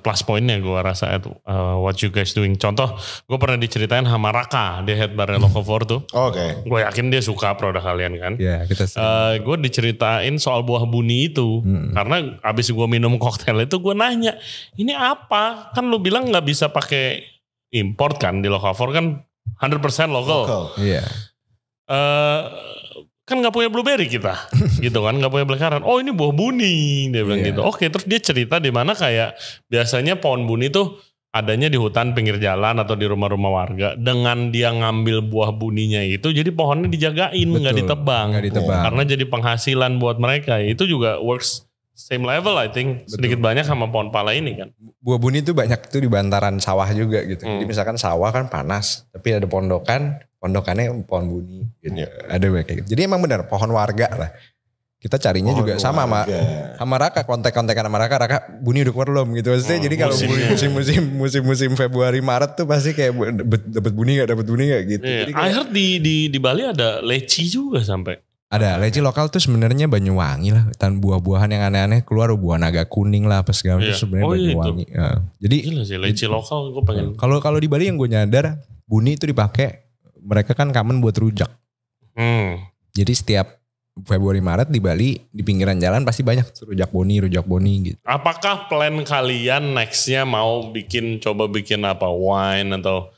plus pointnya gue rasa itu what you guys doing. Contoh gue pernah diceritain sama Raka, dia head bar Locavore tuh. Oke. Gue yakin dia suka produk kalian kan. Ya kita Gue diceritain soal buah buni itu. Karena abis gue minum koktail itu gue nanya, ini apa? Kan lu bilang gak bisa pakai import kan di Locavore kan 100% lokal. Iya. Kan gak punya blueberry kita gitu kan, gak punya blackcurrant. Oh ini buah buni, dia bilang gitu. Oke, terus dia cerita di mana kayak biasanya pohon buni tuh adanya di hutan pinggir jalan atau di rumah-rumah warga. Dengan dia ngambil buah buninya itu jadi pohonnya dijagain, gak ditebang. Karena jadi penghasilan buat mereka. Itu juga works same level I think. Sedikit banyak sama pohon pala ini kan. Buah buni tuh banyak tuh di bantaran sawah juga gitu. Jadi misalkan sawah kan panas, tapi ada pondokannya pohon buni gitu. Ada kayak gitu. Jadi emang benar pohon warga lah. Kita carinya juga sama Raka, kontak-kontakan sama Raka buni udah keluar belum gitu. Maksudnya jadi kalau musim Februari Maret tuh pasti kayak dapat buni gak gitu. Jadi I heard di Bali ada leci juga sampai. Ada leci lokal tuh sebenarnya Banyuwangi lah. Dan buah-buahan yang aneh-aneh keluar buah naga kuning lah apa segala itu sebenarnya Banyuwangi. Jadi gila sih leci lokal gue pengen. Kalau di Bali yang gue nyadar buni itu dipakai mereka kan common buat rujak. Jadi setiap Februari Maret di Bali di pinggiran jalan pasti banyak rujak boni gitu. Apakah plan kalian nextnya mau coba bikin apa wine atau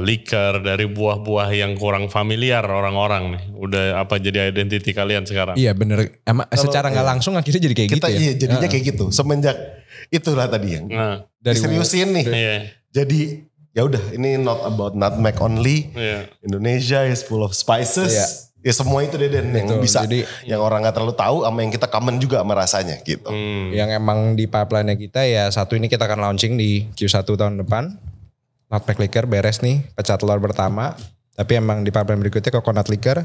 liquor dari buah-buah yang kurang familiar orang-orang nih? Udah apa jadi identiti kalian sekarang? Iya bener. Secara nggak langsung akhirnya jadi kayak gitu ya. Iya jadinya kayak gitu. Semenjak itulah tadi yang diseriusin nih. Jadi ya udah ini not about nutmeg only. Indonesia is full of spices. Ya semua itu deh yang bisa. Jadi, yang orang gak terlalu tahu sama yang kita common juga sama rasanya gitu. Yang emang di pipeline kita ya satu ini kita akan launching di Q1 tahun depan. Nutmeg liquor beres nih, pecah telur pertama. Tapi emang di pipeline berikutnya coconut liquor.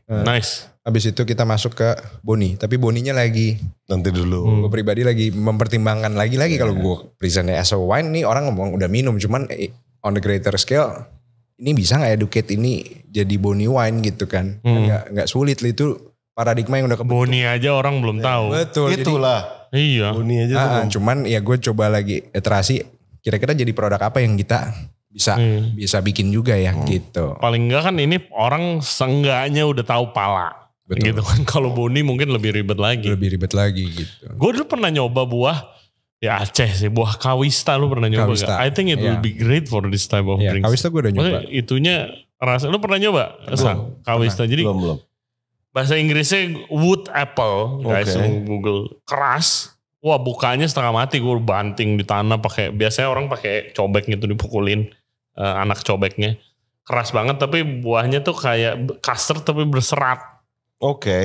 Nice. Habis itu kita masuk ke boni. Tapi boninya lagi. Nanti dulu. Gue pribadi lagi mempertimbangkan lagi kalau gue presentnya as a wine nih orang ngomong udah minum. Cuman on the greater scale ini bisa gak educate ini jadi boni wine gitu kan. Gak sulit lah itu paradigma yang udah kebentuk. Boni aja orang belum tahu. Betul. Itulah. Iya. Boni aja cuman ya gue coba lagi iterasi. Kira-kira jadi produk apa yang kita bisa bikin juga ya gitu. Paling enggak kan ini orang seenggaknya udah tahu pala. Betul. Gitu kan. Kalau boni mungkin lebih ribet lagi. Gitu. Gue dulu pernah nyoba buah ya Aceh sih, buah kawista lu pernah nyoba gak? I think it will be great for this type of drinks. Kawista gue udah nyoba. Maksudnya itunya rasa, lu pernah nyoba? Kawista. Jadi belum. Bahasa Inggrisnya wood apple, guys Google. Keras. Wah bukanya setengah mati, gue banting di tanah biasanya orang pakai cobek gitu dipukulin anak cobeknya. Keras banget tapi buahnya tuh kayak custard tapi berserat.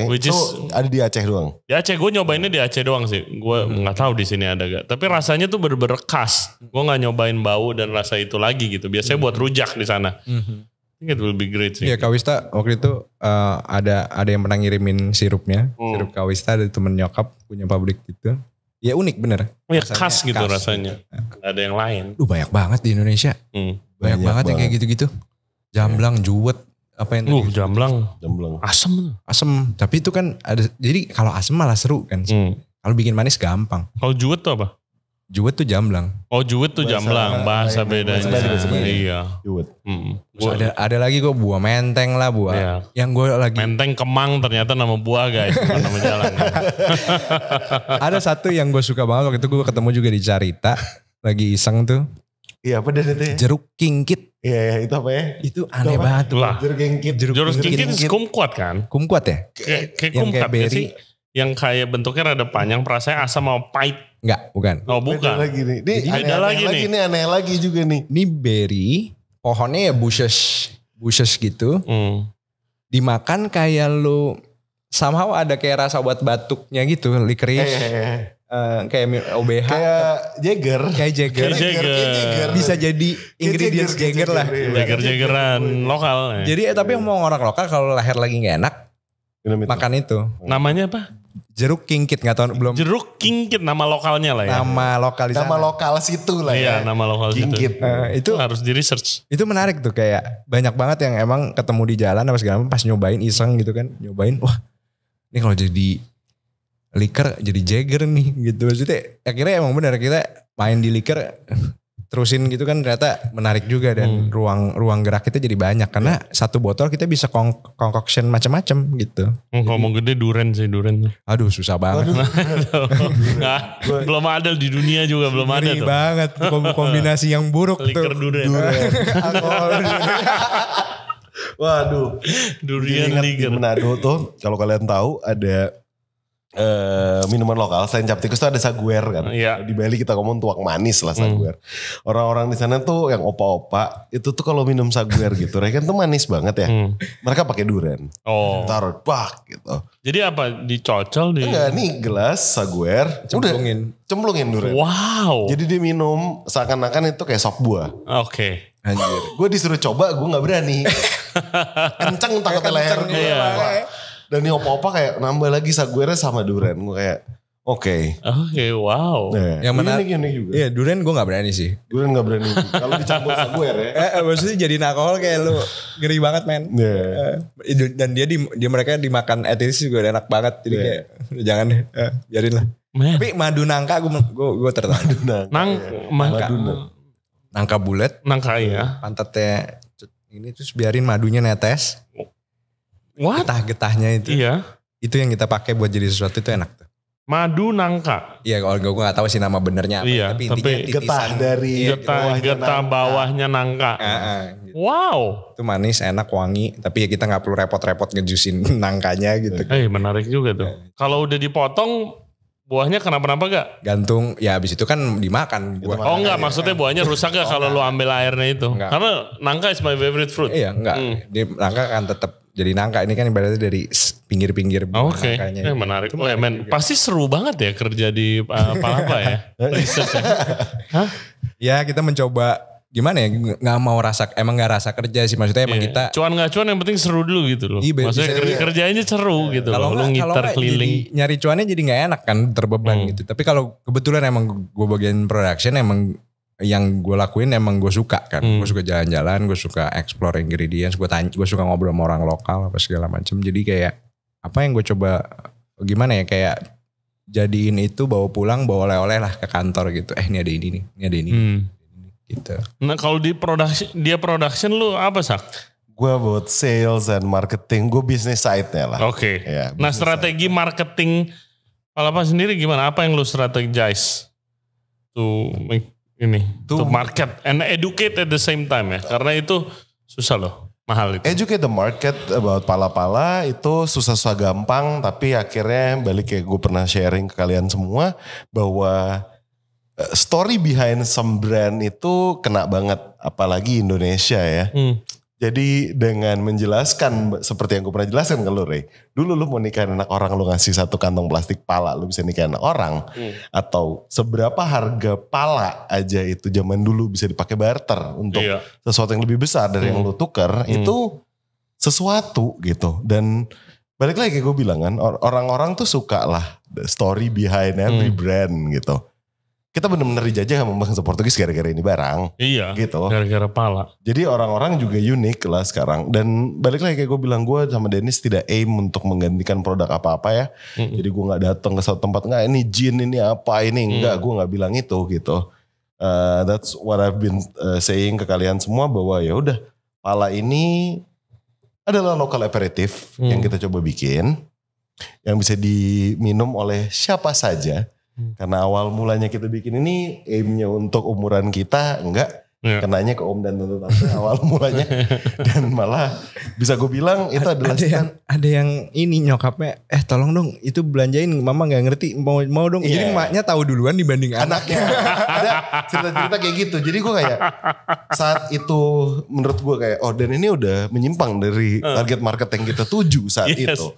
Which is ada di Aceh doang. Di Aceh, gue nyobainnya di Aceh doang sih. Gue nggak tahu di sini ada gak. Tapi rasanya tuh bener-bener khas. Gue nggak nyobain bau dan rasa itu lagi gitu. Biasanya buat rujak di sana. I think it will be great sih. Iya Kawista waktu itu ada yang pernah ngirimin sirupnya. Sirup Kawista dari temen nyokap punya pabrik gitu. Ya unik bener. Ya khas gitu rasanya. Gak ada yang lain. Banyak banget di Indonesia. Banyak banget yang kayak gitu-gitu. Jamblang, juwet. Apa yang tadi? Jamblang. Asem. Tapi itu kan ada. Jadi kalau asem malah seru kan. Kalau bikin manis gampang. Kalau juwet tuh apa? Juwet tuh jamblang. Oh juwet tuh jamblang. Bahasa bedanya. Iya. Juwet. Terus ada lagi kok buah menteng lah buah. Iya. Yang gue lagi. Menteng Kemang ternyata nama buah guys. Bukan nama jalan. Ada satu yang gue suka banget waktu itu gue ketemu juga di Carita. lagi iseng tuh. Iya apa dan itu ya? Jeruk kingkit. Iya itu apa ya? Itu aneh apa? banget tuh. Lah. Jeruk kingkit. Jeruk kingkit kumquat kan? Kumquat ya? Kayak Yang kumquat kayak berry. sih? Yang kayak bentuknya rada panjang, perasanya asam sama pahit. Enggak, bukan. Oh Beda bukan. lagi nih. Ini Jadi beda lagi nih. Ini aneh lagi juga nih. Ini berry, pohonnya ya bushes gitu. Dimakan kayak lu somehow ada kayak rasa obat batuknya gitu, licorice. Kayak OBH. Kayak Jagger. Kayak Jagger. Jagger. Bisa jadi ingredients Jagger lah. Jagger-jaggeran lokal. Jadi tapi mau orang lokal kalau leher lagi gak enak, makan itu. Namanya apa? Jeruk kingkit, gak tahu belum. Jeruk kingkit, nama lokalnya lah ya. Nama lokal di sana. Nama lokal situ lah ya. Iya, nama lokal Kingkit. itu harus di research. Itu menarik tuh, kayak banyak banget yang emang ketemu di jalan apa segala macam, pas nyobain iseng gitu kan. Nyobain, wah ini kalau jadi liker jadi Jagger nih gitu. Maksudnya akhirnya emang benar kita main di liker terusin gitu kan, ternyata menarik juga dan ruang gerak kita jadi banyak karena satu botol kita bisa concoction macam-macam gitu. Ngomong gede duren sih, duren. Aduh susah banget. Nah, belum ada di dunia juga, belum ada Ngeri tuh. banget kombinasi yang buruk Liker tuh. duren. Waduh. Durian Ingat di liker. Manado tuh kalau kalian tahu ada minuman lokal selain cap tikus tuh ada saguer kan. Iya. Di Bali kita ngomong tuak manis lah saguer. Orang-orang di sana tuh yang opa-opa itu tuh kalau minum saguer gitu, kan tuh manis banget ya. Mereka pakai durian. Oh. Taruh bak gitu. Jadi apa? Dicocol di. Enggak nih gelas saguer, cemplungin durian. Wow. Jadi dia minum seakan-akan itu kayak sop buah. Oke. Anjir. Gue disuruh coba, gue nggak berani. Kenceng takutnya leher gue. Iya. Wah. Dan nih opa-opa kayak nambah lagi saguernya sama durian. Gue kayak oke. Wow. Nah, Yang menarik unik juga. Iya, durian gue gak berani sih. Durian gak berani. Kalau dicampur saguer ya. Maksudnya jadi alkohol kayak lu ngeri banget men. Yeah. Dan dia mereka dimakan etis juga udah enak banget. Jadi kayak jangan deh, biarin lah. Tapi madu nangka gue tertarik. Nangka bulat. Nangka ya. Pantatnya ini terus biarin madunya netes. What? Getah-getahnya itu. Iya. Itu yang kita pakai buat jadi sesuatu itu enak tuh. Madu nangka. Iya, kalau gue gak tahu sih nama benernya apa. Iya, tapi intinya tapi titisan. Getah bawahnya nangka. Gitu. Wow. Itu manis, enak, wangi. Tapi ya kita gak perlu repot-repot ngejusin nangkanya gitu. Menarik juga tuh. Kalau udah dipotong, buahnya kenapa-napa gak? Gantung, ya abis itu kan dimakan. Oh enggak, maksudnya buahnya rusak gak kalau lu ambil airnya itu? Enggak. Karena nangka is my favorite fruit. Iya, enggak. Nangka kan tetap jadi nangka. Ini kan ibaratnya dari pinggir-pinggir Oke, nangkanya. menarik. Men, pasti seru banget ya kerja di Palapa ya. Research ya. Hah? Ya kita mencoba gimana ya, nggak mau emang nggak rasa kerja sih, maksudnya emang kita. Cuan nggak cuan yang penting seru dulu gitu loh. Iya, Maksudnya kerjanya seru gitu loh. Lu ngiter keliling. Nyari cuannya jadi nggak enak kan, terbeban gitu. Tapi kalau kebetulan emang gue bagian production, emang yang gue lakuin emang gue suka kan. Gue suka jalan-jalan, gue suka explore ingredients, gue suka ngobrol sama orang lokal apa segala macam. Jadi kayak apa yang gue coba gimana ya, kayak jadiin itu bawa pulang, bawa oleh-oleh lah ke kantor gitu. Ini ada ini nih, ini ada ini. Gitu. Nah kalau di production lu apa Sak? Gue buat sales and marketing, gue bisnis side-nya lah. Oke. Ya, Nah strategi marketing Palapa sendiri gimana? Apa yang lu strategize to market and educate at the same time ya? Karena itu susah loh, mahal itu. Educate the market about pala-pala itu susah-susah gampang, tapi akhirnya balik kayak gue pernah sharing ke kalian semua bahwa story behind some brand itu kena banget, apalagi Indonesia ya. Jadi dengan menjelaskan seperti yang gue pernah jelaskan ke lu Rey. Dulu lu mau nikahin anak orang, lu ngasih satu kantong plastik pala, lu bisa nikahin anak orang. Atau seberapa harga pala aja itu zaman dulu bisa dipakai barter untuk sesuatu yang lebih besar dari yang lu tuker. Itu sesuatu gitu. Dan balik lagi kayak gue bilang kan, orang-orang tuh suka lah the story behind every brand gitu. Kita benar-benar dijajah sama bangsa Portugis gara-gara ini barang. Iya, gitu. Gara-gara pala. Jadi orang-orang juga unik lah sekarang. Dan balik lagi kayak gue bilang, gue sama Dennis tidak aim untuk menggantikan produk apa-apa ya. Jadi gue gak datang ke satu tempat, nggak ini gin, ini apa, ini enggak. Gue gak bilang itu gitu. That's what I've been saying ke kalian semua, bahwa ya udah, pala ini adalah lokal aperitif yang kita coba bikin. Yang bisa diminum oleh siapa saja. Karena awal mulanya kita bikin ini aimnya untuk umuran kita, enggak. Kenanya ke om dan tante awal mulanya. Dan malah bisa gue bilang itu adalah ada yang ini nyokapnya, tolong dong itu belanjain, mama gak ngerti, mau dong. Jadi emaknya tahu duluan dibanding anaknya. Ada cerita-cerita kayak gitu. Jadi gue kayak saat itu menurut gue kayak dan ini udah menyimpang dari target market yang kita tuju saat itu.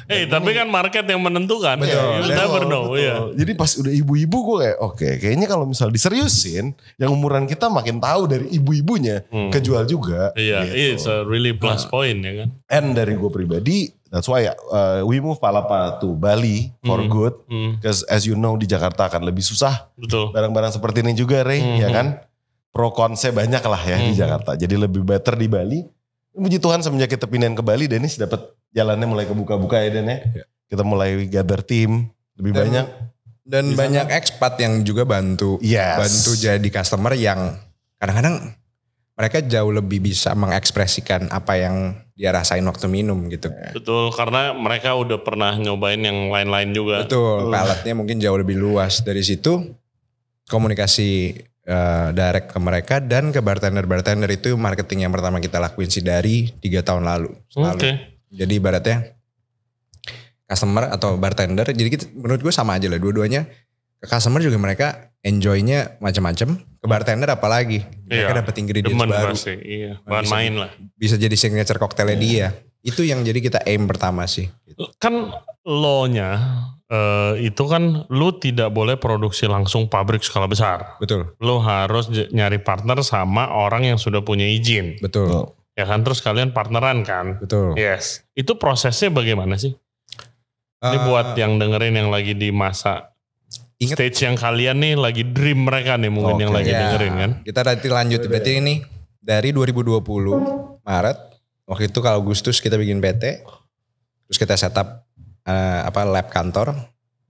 Tapi kan market yang menentukan. Betul. Ya. Jadi pas udah ibu-ibu gue kayak kayaknya kalau misal diseriusin yang umuran kita makin tahu dari ibu-ibunya kejual juga. Iya, gitu. It's a really plus point ya kan. And dari gue pribadi, that's why we move Palapa to Bali for good. Because as you know di Jakarta akan lebih susah. Betul. Barang-barang seperti ini juga Ray, ya kan. Pro konse banyak lah ya di Jakarta. Jadi lebih better di Bali. Puji Tuhan semenjak kita pindahin ke Bali, Dennis dapat jalannya mulai kebuka-buka ya Dan ya. Kita mulai gather team lebih banyak. Dan banyak expat yang juga bantu jadi customer yang kadang-kadang mereka jauh lebih bisa mengekspresikan apa yang dia rasain waktu minum gitu. Betul, karena mereka udah pernah nyobain yang lain-lain juga. Betul, paletnya mungkin jauh lebih luas. Dari situ komunikasi direct ke mereka dan ke bartender itu marketing yang pertama kita lakuin sih dari 3 tahun lalu. Jadi ibaratnya customer atau bartender, jadi menurut gue sama aja lah dua-duanya. Ke customer juga mereka enjoy-nya macam-macam, ke bartender apalagi mereka dapat ingredients baru. Bahan main lah. Bisa jadi signature cocktailnya dia. Itu yang jadi kita aim pertama sih. Kan law-nya itu kan lu tidak boleh produksi langsung pabrik skala besar. Betul. Lu harus nyari partner sama orang yang sudah punya izin. Betul. Ya kan, terus kalian partneran kan. Betul. Yes. Itu prosesnya bagaimana sih? Ini buat yang dengerin yang lagi di masa stage yang kalian nih lagi dream mereka nih mungkin yang lagi dengerin kan. Kita nanti lanjut. Berarti ini dari 2020 Maret. Waktu itu kalau Agustus kita bikin PT. Terus kita setup lab kantor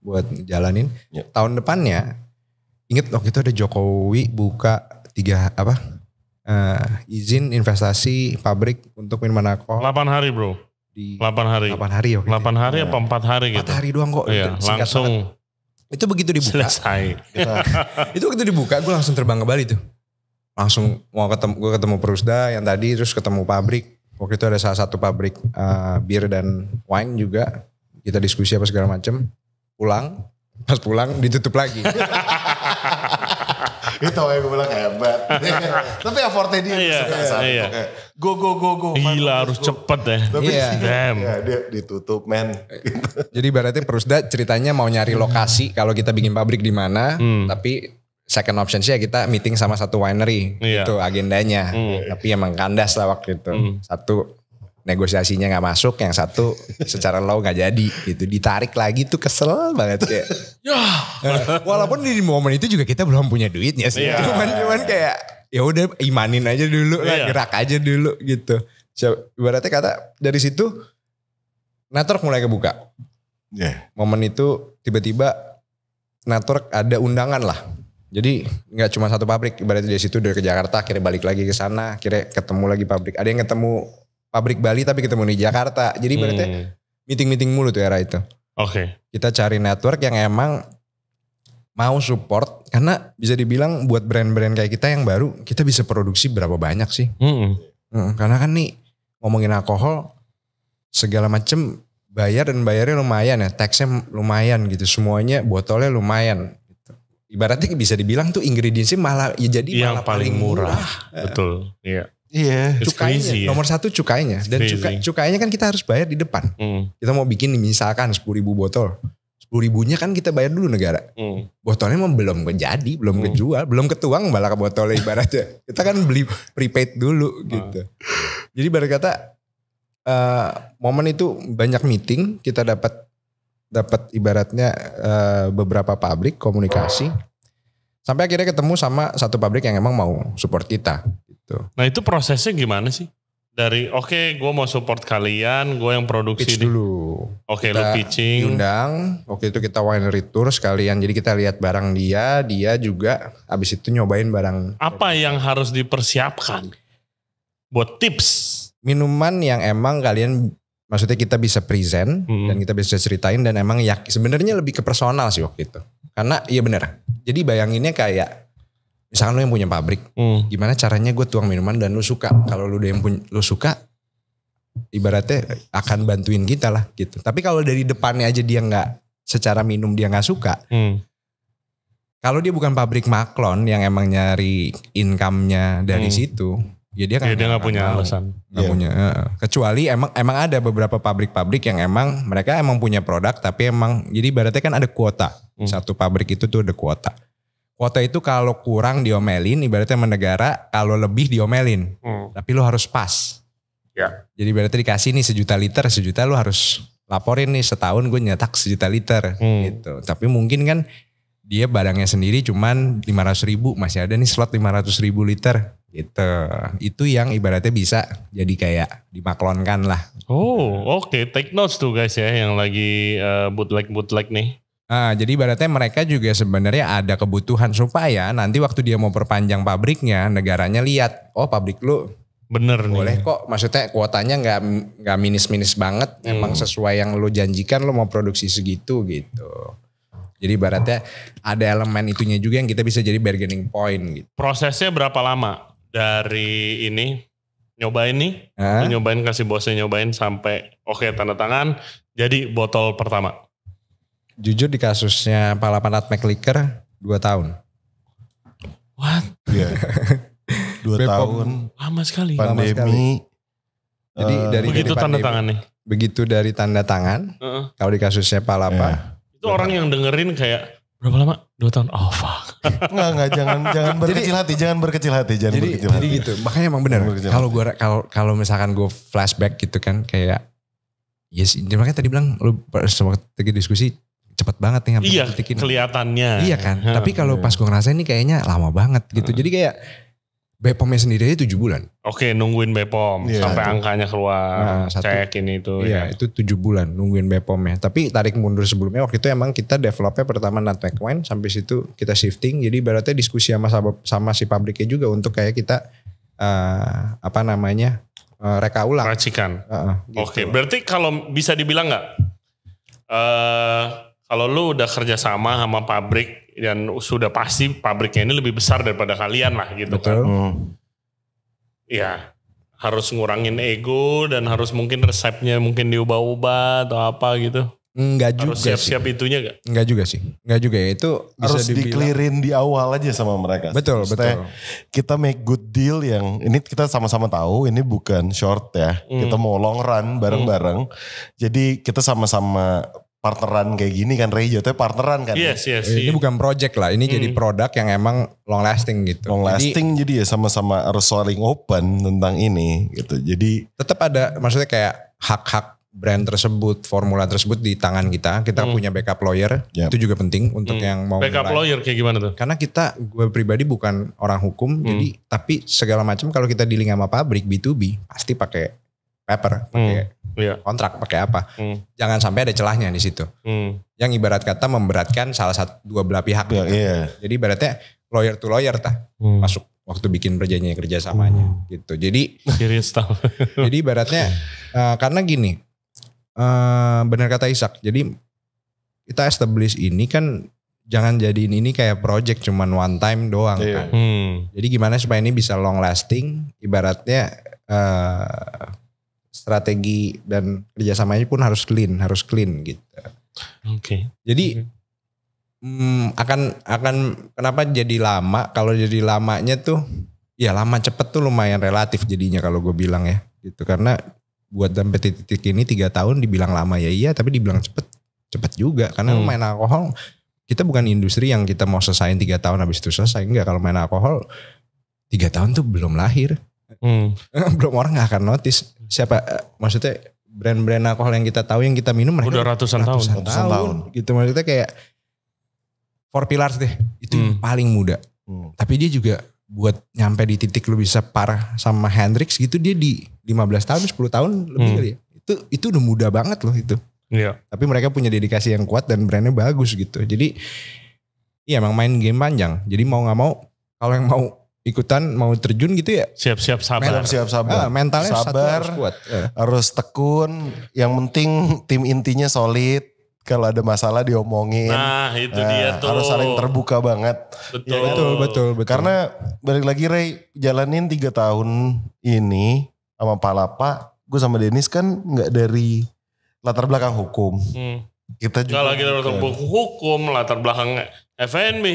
buat jalanin. Tahun depannya inget waktu itu ada Jokowi buka 3 izin investasi pabrik untuk minuman alkohol. 8 hari bro. 8 hari. 8 hari ya. 8 hari apa 4 hari gitu. 4 hari doang kok. Iya, langsung. Itu begitu dibuka. Selesai. Itu begitu dibuka gue langsung terbang ke Bali tuh. Langsung gue ketemu Perusda yang tadi, terus ketemu pabrik. Waktu itu ada salah satu pabrik bir dan wine juga. Kita diskusi apa segala macem. Pas pulang ditutup lagi. Itu kayak gue bilang hebat. Tapi effortnya dia suka saat itu kayak go. Gila harus cepet ya. Tapi damn. Dia ditutup men. Jadi berarti Perusda ceritanya mau nyari lokasi kalau kita bikin pabrik di mana. Tapi second option sih ya kita meeting sama satu winery. Itu agendanya. Tapi emang kandas lah waktu itu. Satu negosiasinya gak masuk, yang satu secara law gak jadi gitu. Ditarik lagi tuh kesel banget kayak. Walaupun di momen itu juga kita belum punya duitnya sih. Cuman kayak ya udah imanin aja dulu lah, gerak aja dulu gitu. Ibaratnya kata dari situ network mulai kebuka. Momen itu tiba-tiba network ada undangan lah. Jadi gak cuma satu pabrik, ibaratnya dari situ dari ke Jakarta, akhirnya balik lagi ke sana, akhirnya ketemu lagi pabrik. Ada yang ketemu pabrik Bali tapi ketemu di Jakarta. Jadi berarti meeting-meeting mulu tuh era itu. Kita cari network yang emang mau support. Karena bisa dibilang buat brand-brand kayak kita yang baru, kita bisa produksi berapa banyak sih. Karena kan nih ngomongin alkohol, segala macem bayar dan bayarnya lumayan ya. Taxnya lumayan gitu. Semuanya botolnya lumayan. Gitu. Ibaratnya bisa dibilang tuh ingredientsnya malah ya jadi yang malah paling murah. Betul. Iya. Iya, cukainya. Nomor 1 cukainya. Dan cukainya kan kita harus bayar di depan. Kita mau bikin misalkan 10.000 botol. 10.000-nya kan kita bayar dulu negara. Botolnya belum jadi, belum kejual, belum ketuang malah ke botolnya ibaratnya. Kita kan beli prepaid dulu gitu. Jadi ibarat kata momen itu banyak meeting, kita dapat ibaratnya beberapa pabrik komunikasi. Sampai akhirnya ketemu sama satu pabrik yang emang mau support kita. Gitu. Nah itu prosesnya gimana sih? Dari gue mau support kalian, gue yang produksi pitch dulu. Lu pitching. Diundang, waktu itu kita winery tour sekalian. Jadi kita lihat barang dia juga abis itu nyobain barang. Apa yang harus dipersiapkan? Buat tips. Minuman yang emang kalian maksudnya kita bisa present dan kita bisa ceritain dan emang sebenarnya lebih ke personal sih waktu itu. Karena iya benar. Jadi bayanginnya kayak misalkan lu yang punya pabrik, gimana caranya gue tuang minuman dan lu suka. Kalau lu yang lu suka, ibaratnya akan bantuin kita lah gitu. Tapi kalau dari depannya aja dia nggak secara minum dia nggak suka. Kalau dia bukan pabrik maklon yang emang nyari income-nya dari situ, ya dia kan nggak punya alasan. Nggak punya. Kecuali emang ada beberapa pabrik-pabrik yang emang mereka emang punya produk, tapi emang jadi ibaratnya kan ada kuota. Satu pabrik itu tuh ada kuota. Kuota itu kalau kurang diomelin, ibaratnya sama negara, kalau lebih diomelin. Tapi lu harus pas. Ya. Jadi ibaratnya dikasih nih 1 juta liter, lu harus laporin nih setahun gue nyetak 1 juta liter gitu. Tapi mungkin kan dia barangnya sendiri cuman 500.000, masih ada nih slot 500.000 liter gitu. Itu yang ibaratnya bisa jadi kayak dimaklonkan lah. Oh oke. Take notes tuh guys ya yang lagi bootleg nih. Nah, jadi ibaratnya mereka juga sebenarnya ada kebutuhan supaya nanti waktu dia mau perpanjang pabriknya, negaranya lihat, oh pabrik lu bener boleh nih. kok, maksudnya kuotanya nggak minis-minis banget, emang sesuai yang lu janjikan lu mau produksi segitu gitu. Jadi ibaratnya ada elemen itunya juga yang kita bisa jadi bargaining point gitu. Prosesnya berapa lama dari ini nyobain nih, nyobain kasih bosnya nyobain sampai oke tanda tangan jadi botol pertama? Jujur di kasusnya Palapan Nutmeg Liquor 2 tahun. What? Iya. 2 tahun. Lama sekali. Pandemi. Jadi begitu dari tanda pandemi, tangan nih. Begitu dari tanda tangan. Kalau di kasusnya Palapa. Itu orang yang dengerin kayak berapa lama? 2 tahun. Oh fuck. Enggak, jangan berkecil hati, jangan berkecil hati. Jadi gitu. Makanya emang benar. Kalau misalkan gue flashback gitu kan kayak yes, makanya tadi bilang lu waktu diskusi cepet banget nih sampai detik ini. Kelihatannya. Iya kan. Tapi kalau pas gue ngerasain ini kayaknya lama banget gitu. Jadi kayak BPOM-nya sendiri aja 7 bulan. Oke, nungguin BPOM sampai angkanya keluar. Cek ini itu. Iya, itu 7 bulan nungguin BPOM-nya. Tapi tarik mundur sebelumnya waktu itu emang kita developnya pertama Nutmeg Wine, sampai situ kita shifting. Jadi ibaratnya diskusi sama si pabriknya juga untuk kayak kita reka ulang. Racikan. Gitu. Oke, berarti kalau bisa dibilang nggak? Kalau lu udah kerja sama pabrik dan sudah pasti pabriknya ini lebih besar daripada kalian lah gitu. Betul. Kan. Ya harus ngurangin ego dan harus mungkin resepnya mungkin diubah-ubah atau apa gitu. Enggak juga harus siap-siap itunya gak? Enggak juga sih. Enggak juga ya. Itu harus di-clearin di awal aja sama mereka. Betul. Kita make good deal yang ini kita sama-sama tahu ini bukan short ya. Kita mau long run bareng-bareng. Jadi kita sama-sama partneran kayak gini kan, Rejo itu partneran kan. Yes. Ini bukan project lah, ini jadi produk yang emang long lasting gitu. Long lasting jadi ya sama-sama harus saling open tentang ini gitu. Jadi tetap ada maksudnya kayak hak-hak brand tersebut, formula tersebut di tangan kita. Kita punya backup lawyer, itu juga penting untuk yang mau backup lawyer kayak gimana tuh? Karena gue pribadi bukan orang hukum, jadi tapi segala macam kalau kita dealing sama pabrik B2B pasti pakai paper, pakai kontrak, pakai apa. Jangan sampai ada celahnya di situ. Yang ibarat kata memberatkan salah satu dua belah pihak. Jadi ibaratnya lawyer to lawyer masuk waktu bikin perjanjian kerjasamanya gitu. Jadi jadi ibaratnya karena gini, benar kata Ishak. Jadi kita establish ini kan jangan jadiin ini kayak project cuman one time doang kan. Jadi gimana supaya ini bisa long lasting, ibaratnya strategi dan kerjasamanya pun harus clean gitu. Oke. Jadi akan kenapa jadi lama? Kalau jadi lamanya tuh, ya lama cepet tuh lumayan relatif jadinya kalau gue bilang ya, gitu. Karena buat sampai titik ini 3 tahun dibilang lama ya iya, tapi dibilang cepet juga. Karena main alkohol, kita bukan industri yang kita mau selesaiin 3 tahun habis itu selesai. Enggak, kalau main alkohol 3 tahun tuh belum lahir. Belum, orang gak akan notice. Siapa maksudnya brand-brand alkohol yang kita tahu, yang kita minum mereka udah ratusan tahun gitu. Maksudnya kayak 4 pillars deh, itu yang paling muda. Tapi dia juga buat nyampe di titik lu bisa parah sama Hendrix gitu, dia di 15 tahun 10 tahun lebih kali ya. Itu udah muda banget loh itu. Iya. Tapi mereka punya dedikasi yang kuat dan brandnya bagus gitu. Jadi iya emang main game panjang. Jadi mau gak mau, kalau yang mau ikutan mau terjun gitu ya. Siap-siap sabar. Siap sabar. Mentalnya satu sabar, harus kuat. harus tekun. Yang penting tim intinya solid. Kalau ada masalah diomongin. Nah itu dia tuh. Harus saling terbuka banget. Betul. Betul. Karena balik lagi Ray, jalanin 3 tahun ini sama Palapa, gue sama Dennis kan gak dari latar belakang hukum. Kita juga Gak lagi latar belakang hukum, latar belakang FNB.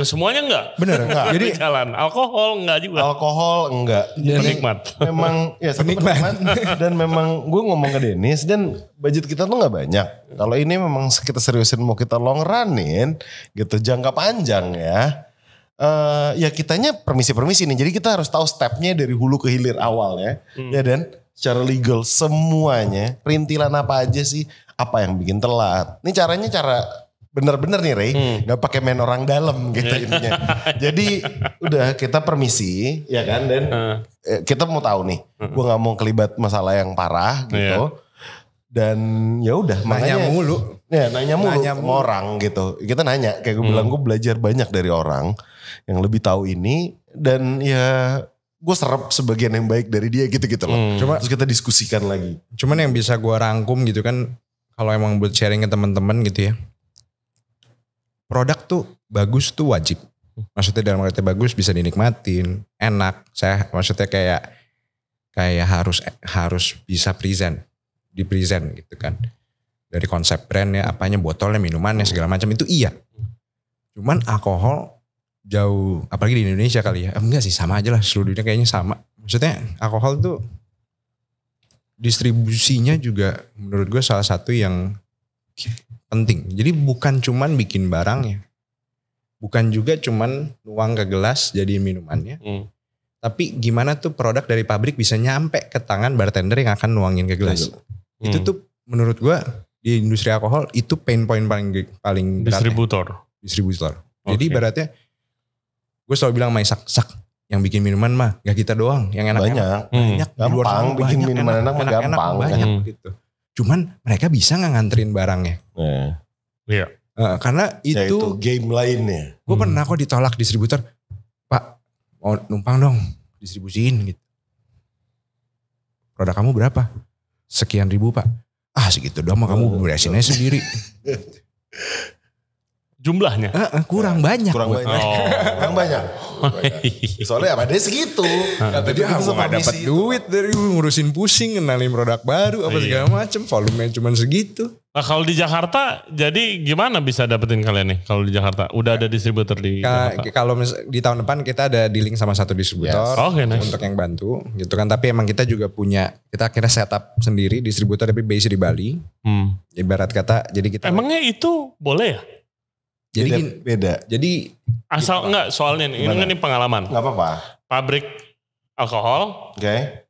Semuanya enggak. Bener enggak. Jadi jalan. Alkohol enggak juga. Alkohol enggak. Penikmat. Memang ya penikmat. Dan memang gue ngomong ke Dennis dan budget kita tuh gak banyak. Kalau ini memang kita seriusin mau kita long runin gitu jangka panjang ya. Ya kitanya permisi-permisi nih. Jadi kita harus tahu stepnya dari hulu ke hilir awal ya. Ya dan secara legal semuanya perintilan apa aja sih, apa yang bikin telat. Ini caranya cara bener-bener nih Ray, gak pakai main orang dalam gitu intinya. Jadi udah kita permisi ya kan dan kita mau tahu nih, gue gak mau kelibat masalah yang parah gitu. Dan ya udah Nanya mulu. Ya nanya mulu sama orang gitu. Kita nanya kayak gue bilang gue belajar banyak dari orang yang lebih tahu ini dan ya gue serap sebagian yang baik dari dia gitu-gitu loh. Terus kita diskusikan lagi. Cuman yang bisa gue rangkum gitu kan, kalau emang buat sharing ke teman-teman gitu ya, produk tuh bagus tuh wajib. Maksudnya dalam arti bagus bisa dinikmatin, enak. Saya maksudnya kayak harus bisa di present gitu kan. Dari konsep brandnya, apanya, botolnya, minumannya segala macam itu iya. Cuman alkohol jauh, apalagi di Indonesia kali ya. Enggak sih, sama aja lah, seluruh dunia kayaknya sama. Maksudnya alkohol tuh distribusinya juga menurut gue salah satu yang penting. Jadi bukan cuman bikin barangnya. Bukan juga cuman nuang ke gelas jadi minumannya. Tapi gimana tuh produk dari pabrik bisa nyampe ke tangan bartender yang akan nuangin ke gelas. Itu tuh menurut gue di industri alkohol itu pain point paling Distributor. Jadi ibaratnya gue selalu bilang sama Isak, yang bikin minuman mah gak kita doang, yang enak-enak. Banyak. Gampang, bikin minuman enak mah gampang. Banyak gitu. Cuman mereka bisa gak nganterin barangnya. Iya. Karena Ya itu itu game lainnya. gue pernah kok ditolak distributor. Pak mau numpang dong distribusiin gitu. Produk kamu berapa? Sekian ribu pak. Segitu doang mah kamu beresin aja sendiri. Jumlahnya? Kurang banyak. Kurang banyak. Soalnya apa dia segitu. Kata dia aku gak dapet duit dari ngurusin pusing, kenalin produk baru apa segala macem. Volumenya cuma segitu. Nah kalau di Jakarta jadi gimana bisa dapetin kalian nih kalau di Jakarta? Udah ada distributor di Jakarta? Kalau di tahun depan kita ada dealing sama satu distributor nice. untuk yang bantu gitu kan. Tapi emang kita juga punya, kita akhirnya setup sendiri distributor tapi base di Bali. Ibarat kata jadi kita. Emangnya itu boleh ya? Jadi beda. Jadi asal enggak soalnya ini pengalaman. Gak apa-apa. Pabrik alkohol. Oke.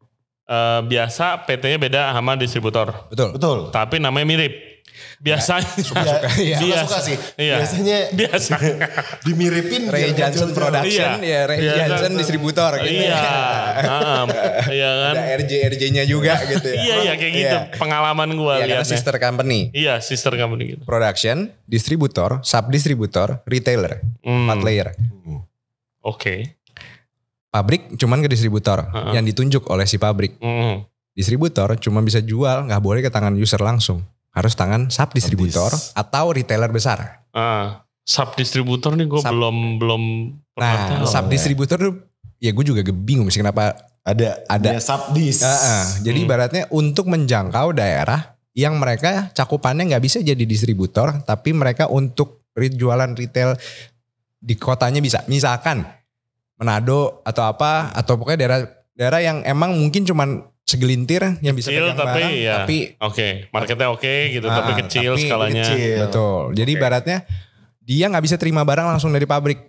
Biasa PT-nya beda sama distributor. Betul. Tapi namanya mirip. Biasanya suka sih. Iya. Biasanya dimiripin Ray Johnson Production Ray Johnson distributor gitu. Iya. Iya kan. Ada RJ-nya juga gitu ya. Iya kayak gitu. Pengalaman gue lihatnya. Karena sister company. Iya sister company gitu. Production, distributor, sub-distributor, retailer. 4 layer. Oke. Pabrik cuman ke distributor yang ditunjuk oleh si pabrik. Distributor cuma bisa jual, gak boleh ke tangan user langsung. Harus tangan sub distributor atau retailer besar. Sub distributor nih gue belum pernah tahu. Sub distributor tuh ya gue juga bingung sih kenapa ada subdis. Jadi ibaratnya untuk menjangkau daerah yang mereka cakupannya nggak bisa jadi distributor, tapi mereka untuk jualan retail di kotanya bisa. Misalkan Manado atau apa, atau pokoknya daerah yang emang mungkin cuman segelintir yang bisa kecil, pegang barang, tapi marketnya gitu, tapi kecil skalanya. Betul. Jadi ibaratnya dia nggak bisa terima barang langsung dari pabrik,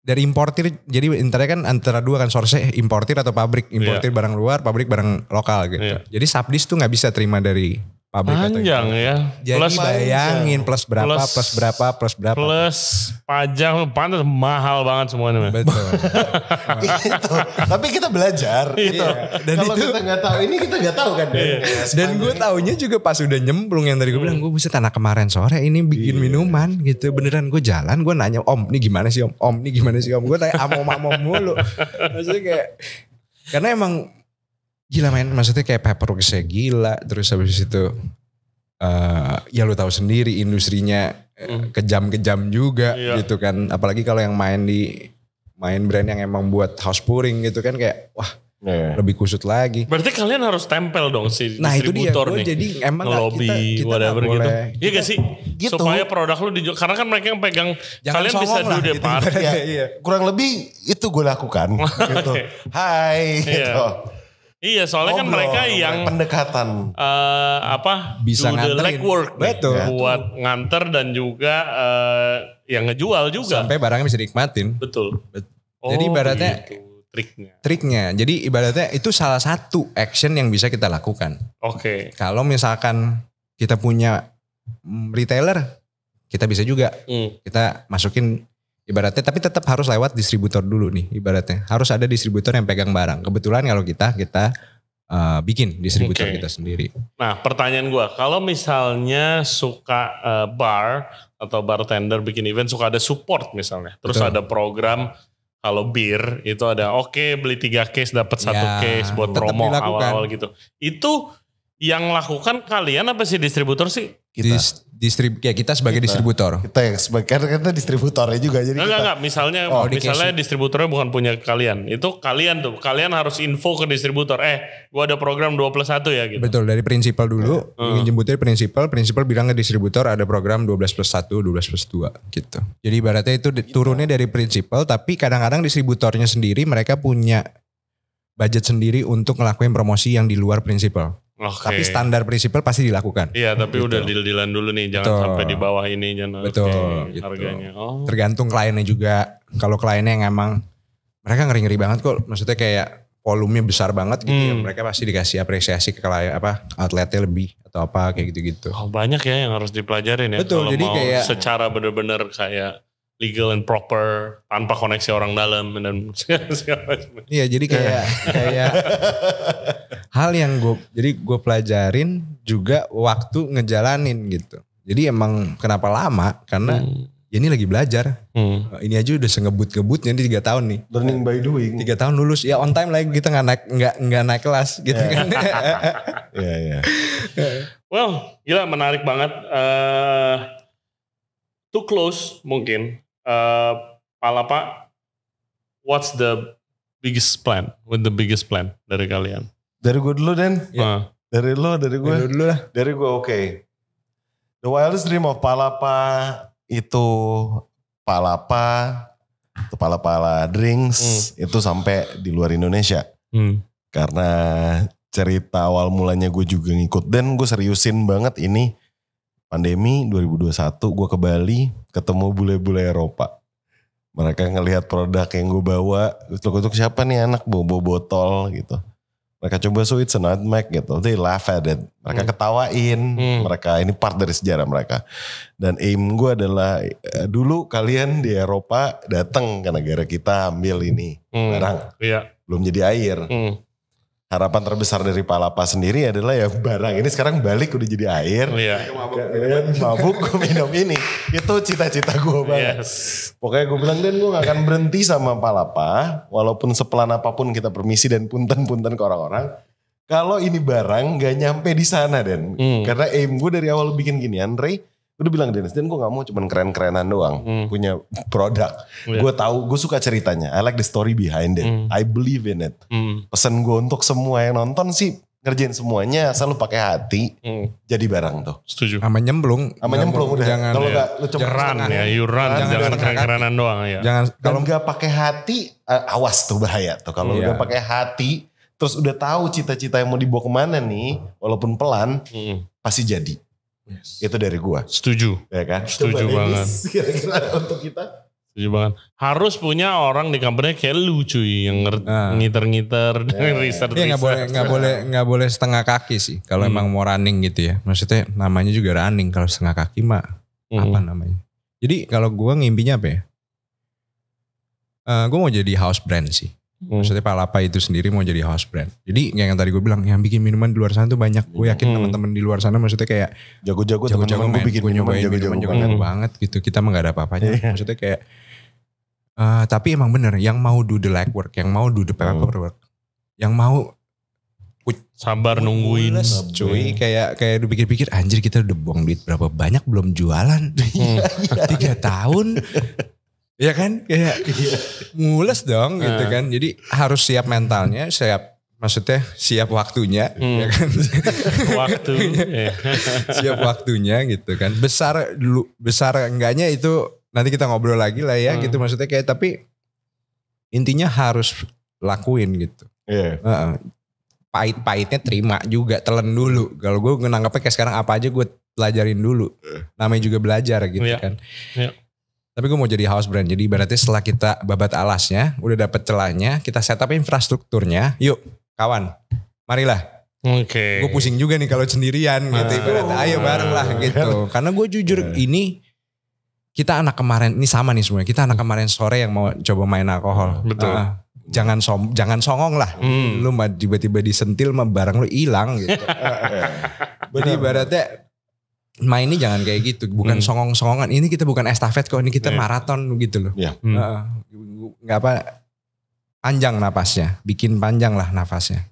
dari importir. Jadi intinya kan antara dua kan source importir atau pabrik, importir barang luar, pabrik barang lokal gitu. Jadi subdis tuh nggak bisa terima dari pabrik atau Panjang ya. Jadi Plus bayangin plus berapa. plus pajak, pantas mahal banget semuanya. Betul. Gitu. Tapi kita belajar. Gitu. Dan Kalau itu- kita nggak tahu ini kita nggak tahu kan. Dan gue taunya juga pas udah nyemplung yang tadi gue bilang gue buset anak kemarin sore ini bikin minuman gitu. Beneran gue jalan gue nanya om ini gimana sih om? Om ini gimana sih om? Gue tanya amom mulu. Maksudnya kayak karena emang gila main, maksudnya kayak paperworksnya gila. Terus habis itu ya lu tahu sendiri industrinya kejam-kejam juga gitu kan. Apalagi kalau yang main brand yang emang buat house pouring gitu kan kayak wah lebih kusut lagi. Berarti kalian harus tempel dong si Nah itu dia, distributor gue nih. jadi emang Ngelobi, kita whatever gak gitu. boleh. Iya gak sih? Gitu. Supaya produk lu dijual. Karena kan mereka yang pegang. Jangan Kalian bisa songong lah do the gitu. part. Ya, Iya. kurang lebih itu gue lakukan. Gitu. Hai. Iya. Gitu. Iya soalnya kan Ngobrol, mereka yang pendekatan. Bisa do the nganterin. legwork nih. Betul. Buat nganter dan juga yang ngejual juga. Sampai barangnya bisa dinikmatin. Betul. Jadi ibaratnya- begitu triknya. Triknya, jadi ibaratnya itu salah satu action yang bisa kita lakukan. Oke. Kalau misalkan kita punya retailer, kita bisa juga kita masukin ibaratnya, tapi tetap harus lewat distributor dulu nih ibaratnya. Harus ada distributor yang pegang barang. Kebetulan kalau kita bikin distributor Oke. kita sendiri. Nah pertanyaan gue, kalau misalnya suka bar atau bartender bikin event suka ada support misalnya. Terus Betul. ada program kalau bir itu ada beli 3 case dapat 1 Ya, case buat tetap promo dilakukan. awal-awal gitu. Itu yang lakukan kalian apa sih distributor sih? Kita. Kita sebagai distributor. Kita yang sebagai karena kita distributornya juga jadi kita. Enggak. Misalnya di misalnya distributornya bukan punya kalian. Itu kalian harus info ke distributor. Gua ada program 2+1 ya gitu. Betul, dari prinsipal dulu, jemputnya prinsipal bilang ke distributor ada program 12+1, 12+2 gitu. Jadi ibaratnya itu turunnya dari prinsipal, tapi kadang-kadang distributornya sendiri mereka punya budget sendiri untuk ngelakuin promosi yang di luar prinsipal. Oke. Tapi standar prinsipal pasti dilakukan. Iya, tapi udah deal-dealan dulu nih, jangan Betul. sampai di bawah ini, jangan Betul, oke, gitu. harganya. Oh. Tergantung kliennya juga. Kalau kliennya yang emang mereka ngeri-ngeri banget kok, maksudnya kayak volumenya besar banget gitu ya, mereka pasti dikasih apresiasi ke klien outletnya lebih atau apa kayak gitu-gitu. Oh, banyak ya yang harus dipelajarin ya. Betul, kalau jadi mau kayak- secara benar-benar kayak legal and proper tanpa koneksi orang dalam dan segala macam. Iya, jadi kayak hal yang gue pelajarin juga waktu ngejalanin gitu. Jadi emang kenapa lama? Karena ya ini lagi belajar. Ini aja udah sengebut-ngebutnya ini 3 tahun nih. Learning by doing. 3 tahun lulus ya on time lagi kita nggak naik kelas gitu kan. Iya. Well, gila menarik banget. To close mungkin, Palapa, what's the biggest plan? With the biggest plan dari kalian? Dari gue dulu Den. Ah. Dari lo, dari gue. Dulu lah. Dari gue oke. The wildest dream of Palapa itu Palapa drinks itu sampai di luar Indonesia. Karena cerita awal mulanya gue juga ngikut dan gue seriusin banget ini pandemi 2021 gue ke Bali ketemu bule-bule Eropa. Mereka ngelihat produk yang gue bawa, untuk siapa nih anak bawa botol gitu. Mereka coba so it's a nutmeg gitu. They laugh at it. Mereka ketawain. Mereka ini part dari sejarah mereka. Dan aim gue adalah dulu kalian di Eropa datang ke negara kita ambil ini barang. Iya. Belum jadi air. Harapan terbesar dari Palapa sendiri adalah ya barang ini sekarang balik udah jadi air. Iya. Kalian mabuk gue minum ini. Itu cita-cita gue banget. Yes. Pokoknya gue bilang Dan gue gak akan berhenti sama Palapa. Walaupun sepelan apapun kita permisi dan punten-punten ke orang-orang. Kalau ini barang gak nyampe di sana Dan. Karena aim gue dari awal bikin gini Andre. Gue udah bilang Dennis, Dan gue gak mau cuman keren-kerenan doang. Punya produk. Gue tahu, gue suka ceritanya. I like the story behind it. I believe in it. Pesan gue untuk semua yang nonton sih. Ngerjain semuanya asal lu pakai hati. Jadi barang tuh. Setuju. Sama nyemplung. Sama nyemplung udah. Jangan, Kalau gak lu coba Run ya, you run. Jangan setengah keren-kerenan doang ya. jangan kalau kalau nggak pakai hati, awas tuh bahaya tuh. Kalau Iya. udah pakai hati, terus udah tahu cita-cita yang mau dibawa kemana nih, walaupun pelan, pasti jadi. Yes. Itu dari gua, Setuju. ya kan? Setuju Coba, banget. Dennis, kira-kira untuk kita. Setuju banget. Harus punya orang di company kayak lu cuy yang ngiter-ngiter dan research. Iya nggak boleh setengah kaki sih. Kalau emang mau running gitu ya. Maksudnya namanya juga running. Kalau setengah kaki mah apa namanya? Jadi kalau gue ngimpinya apa ya? Gue mau jadi house brand sih. Maksudnya Palapa itu sendiri mau jadi house brand. Jadi yang tadi gue bilang yang bikin minuman di luar sana tuh banyak. Gue yakin teman-teman di luar sana maksudnya kayak jago-jago teman-teman gue bikin minuman jago-jago banget gitu. Kita mah gak ada apa-apanya. Maksudnya kayak tapi emang bener yang mau do the legwork, yang mau do the paperwork, yang mau sabar nungguin. Cuy kayak dipikir-pikir anjir kita udah buang duit berapa banyak belum jualan. 3 tahun. Ya kan kayak mules dong gitu kan. Jadi harus siap mentalnya, siap waktunya ya kan. Siap waktunya gitu kan. Besar enggaknya itu nanti kita ngobrol lagi lah ya gitu maksudnya kayak tapi intinya harus lakuin gitu. Pahit-pahitnya terima juga, telan dulu. Kalau gue nganggapnya kayak sekarang apa aja gue pelajarin dulu. Namanya juga belajar gitu kan. Tapi gue mau jadi house brand. Jadi ibaratnya setelah kita babat alasnya, udah dapet celahnya, kita set up infrastrukturnya. Yuk kawan, marilah. Oke. Gue pusing juga nih kalau sendirian gitu. Ibaratnya ayo bareng lah gitu. Karena gue jujur ini, kita anak kemarin, ini sama nih semuanya. Kita anak kemarin sore yang mau coba main alkohol. Betul. Jangan songong lah. Lu mah tiba-tiba disentil mah barang lu hilang gitu. Jadi ibaratnya main ini jangan kayak gitu, bukan songong-songongan. Ini kita bukan estafet kok, ini kita maraton gitu loh. Nggak apa, panjang napasnya, bikin panjang lah nafasnya.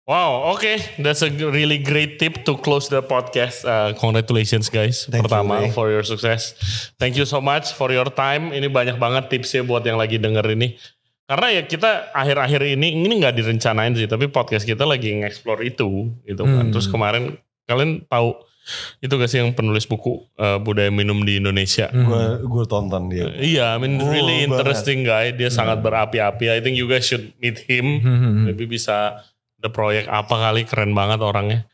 Wow, okay. That's a really great tip to close the podcast. Congratulations guys. Pertama for your success. Thank you so much for your time. Ini banyak banget tipsnya buat yang lagi denger ini. Karena ya kita akhir-akhir ini nggak direncanain sih, tapi podcast kita lagi nge-explore itu gitu kan. Terus kemarin kalian tahu itu gak sih yang penulis buku budaya minum di Indonesia? Gue tonton dia. Iya, I mean really interesting guy. Dia sangat berapi-api. I think you guys should meet him. Maybe bisa ada proyek apa kali, keren banget orangnya.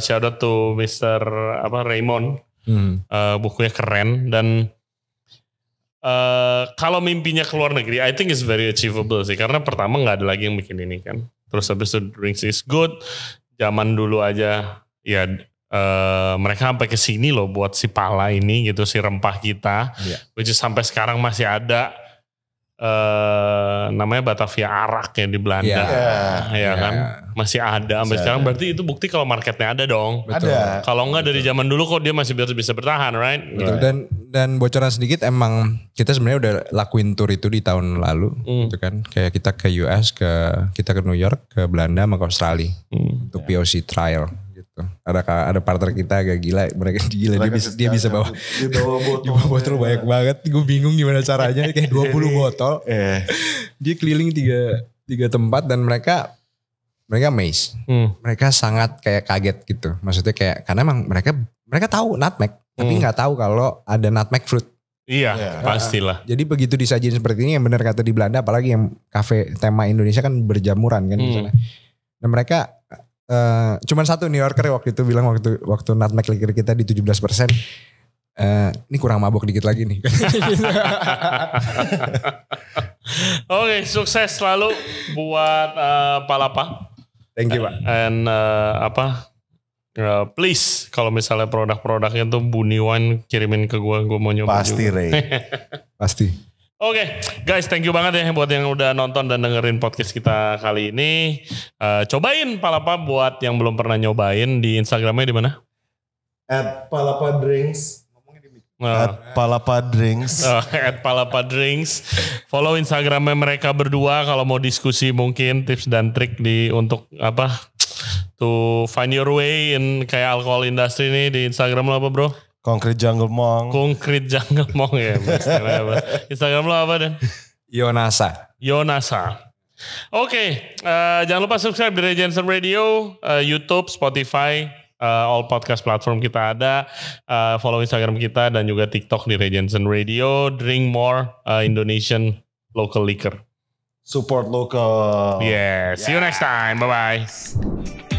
Shout out to Mr. Raymond. Bukunya keren dan kalau mimpinya ke luar negeri, I think it's very achievable sih. Karena pertama nggak ada lagi yang bikin ini kan. Terus habis itu drinks is good. Zaman dulu aja ya. Mereka sampai ke sini loh buat si pala ini gitu, si rempah kita, which is sampai sekarang masih ada namanya Batavia Arak ya di Belanda, kan masih ada sampai sekarang. Berarti itu bukti kalau marketnya ada dong. Ada. Kalau enggak dari zaman dulu kok dia masih bisa bertahan, right? Betul. Dan bocoran sedikit emang kita sebenarnya udah lakuin tour itu di tahun lalu, gitu kan. Kayak kita ke US, kita ke New York, ke Belanda, sama ke Australia untuk POC trial. Ada partner kita agak gila, mereka gila dia bisa bawa botol banyak banget. Gue bingung gimana caranya, kayak 20 botol. Dia keliling tiga tempat dan mereka amazed. Mereka sangat kayak kaget gitu. Maksudnya kayak karena emang mereka tahu nutmeg, tapi nggak tahu kalau ada nutmeg fruit. Iya, pastilah. Jadi begitu disajiin seperti ini yang benar kata di Belanda, apalagi yang kafe tema Indonesia kan berjamuran kan di sana. Dan mereka cuman satu New Yorker waktu itu bilang waktu nutmeg liquor kita di 17%, ini kurang mabok dikit lagi nih. Oke, sukses selalu buat Palapa. Thank you Pak. And please kalau misalnya produk-produknya tuh Buni Wine kirimin ke gue mau nyoba. Pasti Ray. Pasti. Oke, guys, thank you banget ya buat yang udah nonton dan dengerin podcast kita kali ini. Cobain Palapa buat yang belum pernah nyobain. Di Instagramnya di mana? @palapadrinks. @palapadrinks. @palapadrinks. Follow Instagramnya mereka berdua kalau mau diskusi mungkin tips dan trik untuk to find your way in kayak alkohol industry nih. Di Instagram lo apa bro? Concrete Jungle Mong. Ya. Instagram lo apa Dan? Yonasa. Oke, jangan lupa subscribe di Ray Jensen Radio, YouTube, Spotify, all podcast platform kita ada. Follow Instagram kita dan juga TikTok di Ray Jensen Radio. Drink more Indonesian local liquor. Support local. Yeah, see you next time. Bye-bye.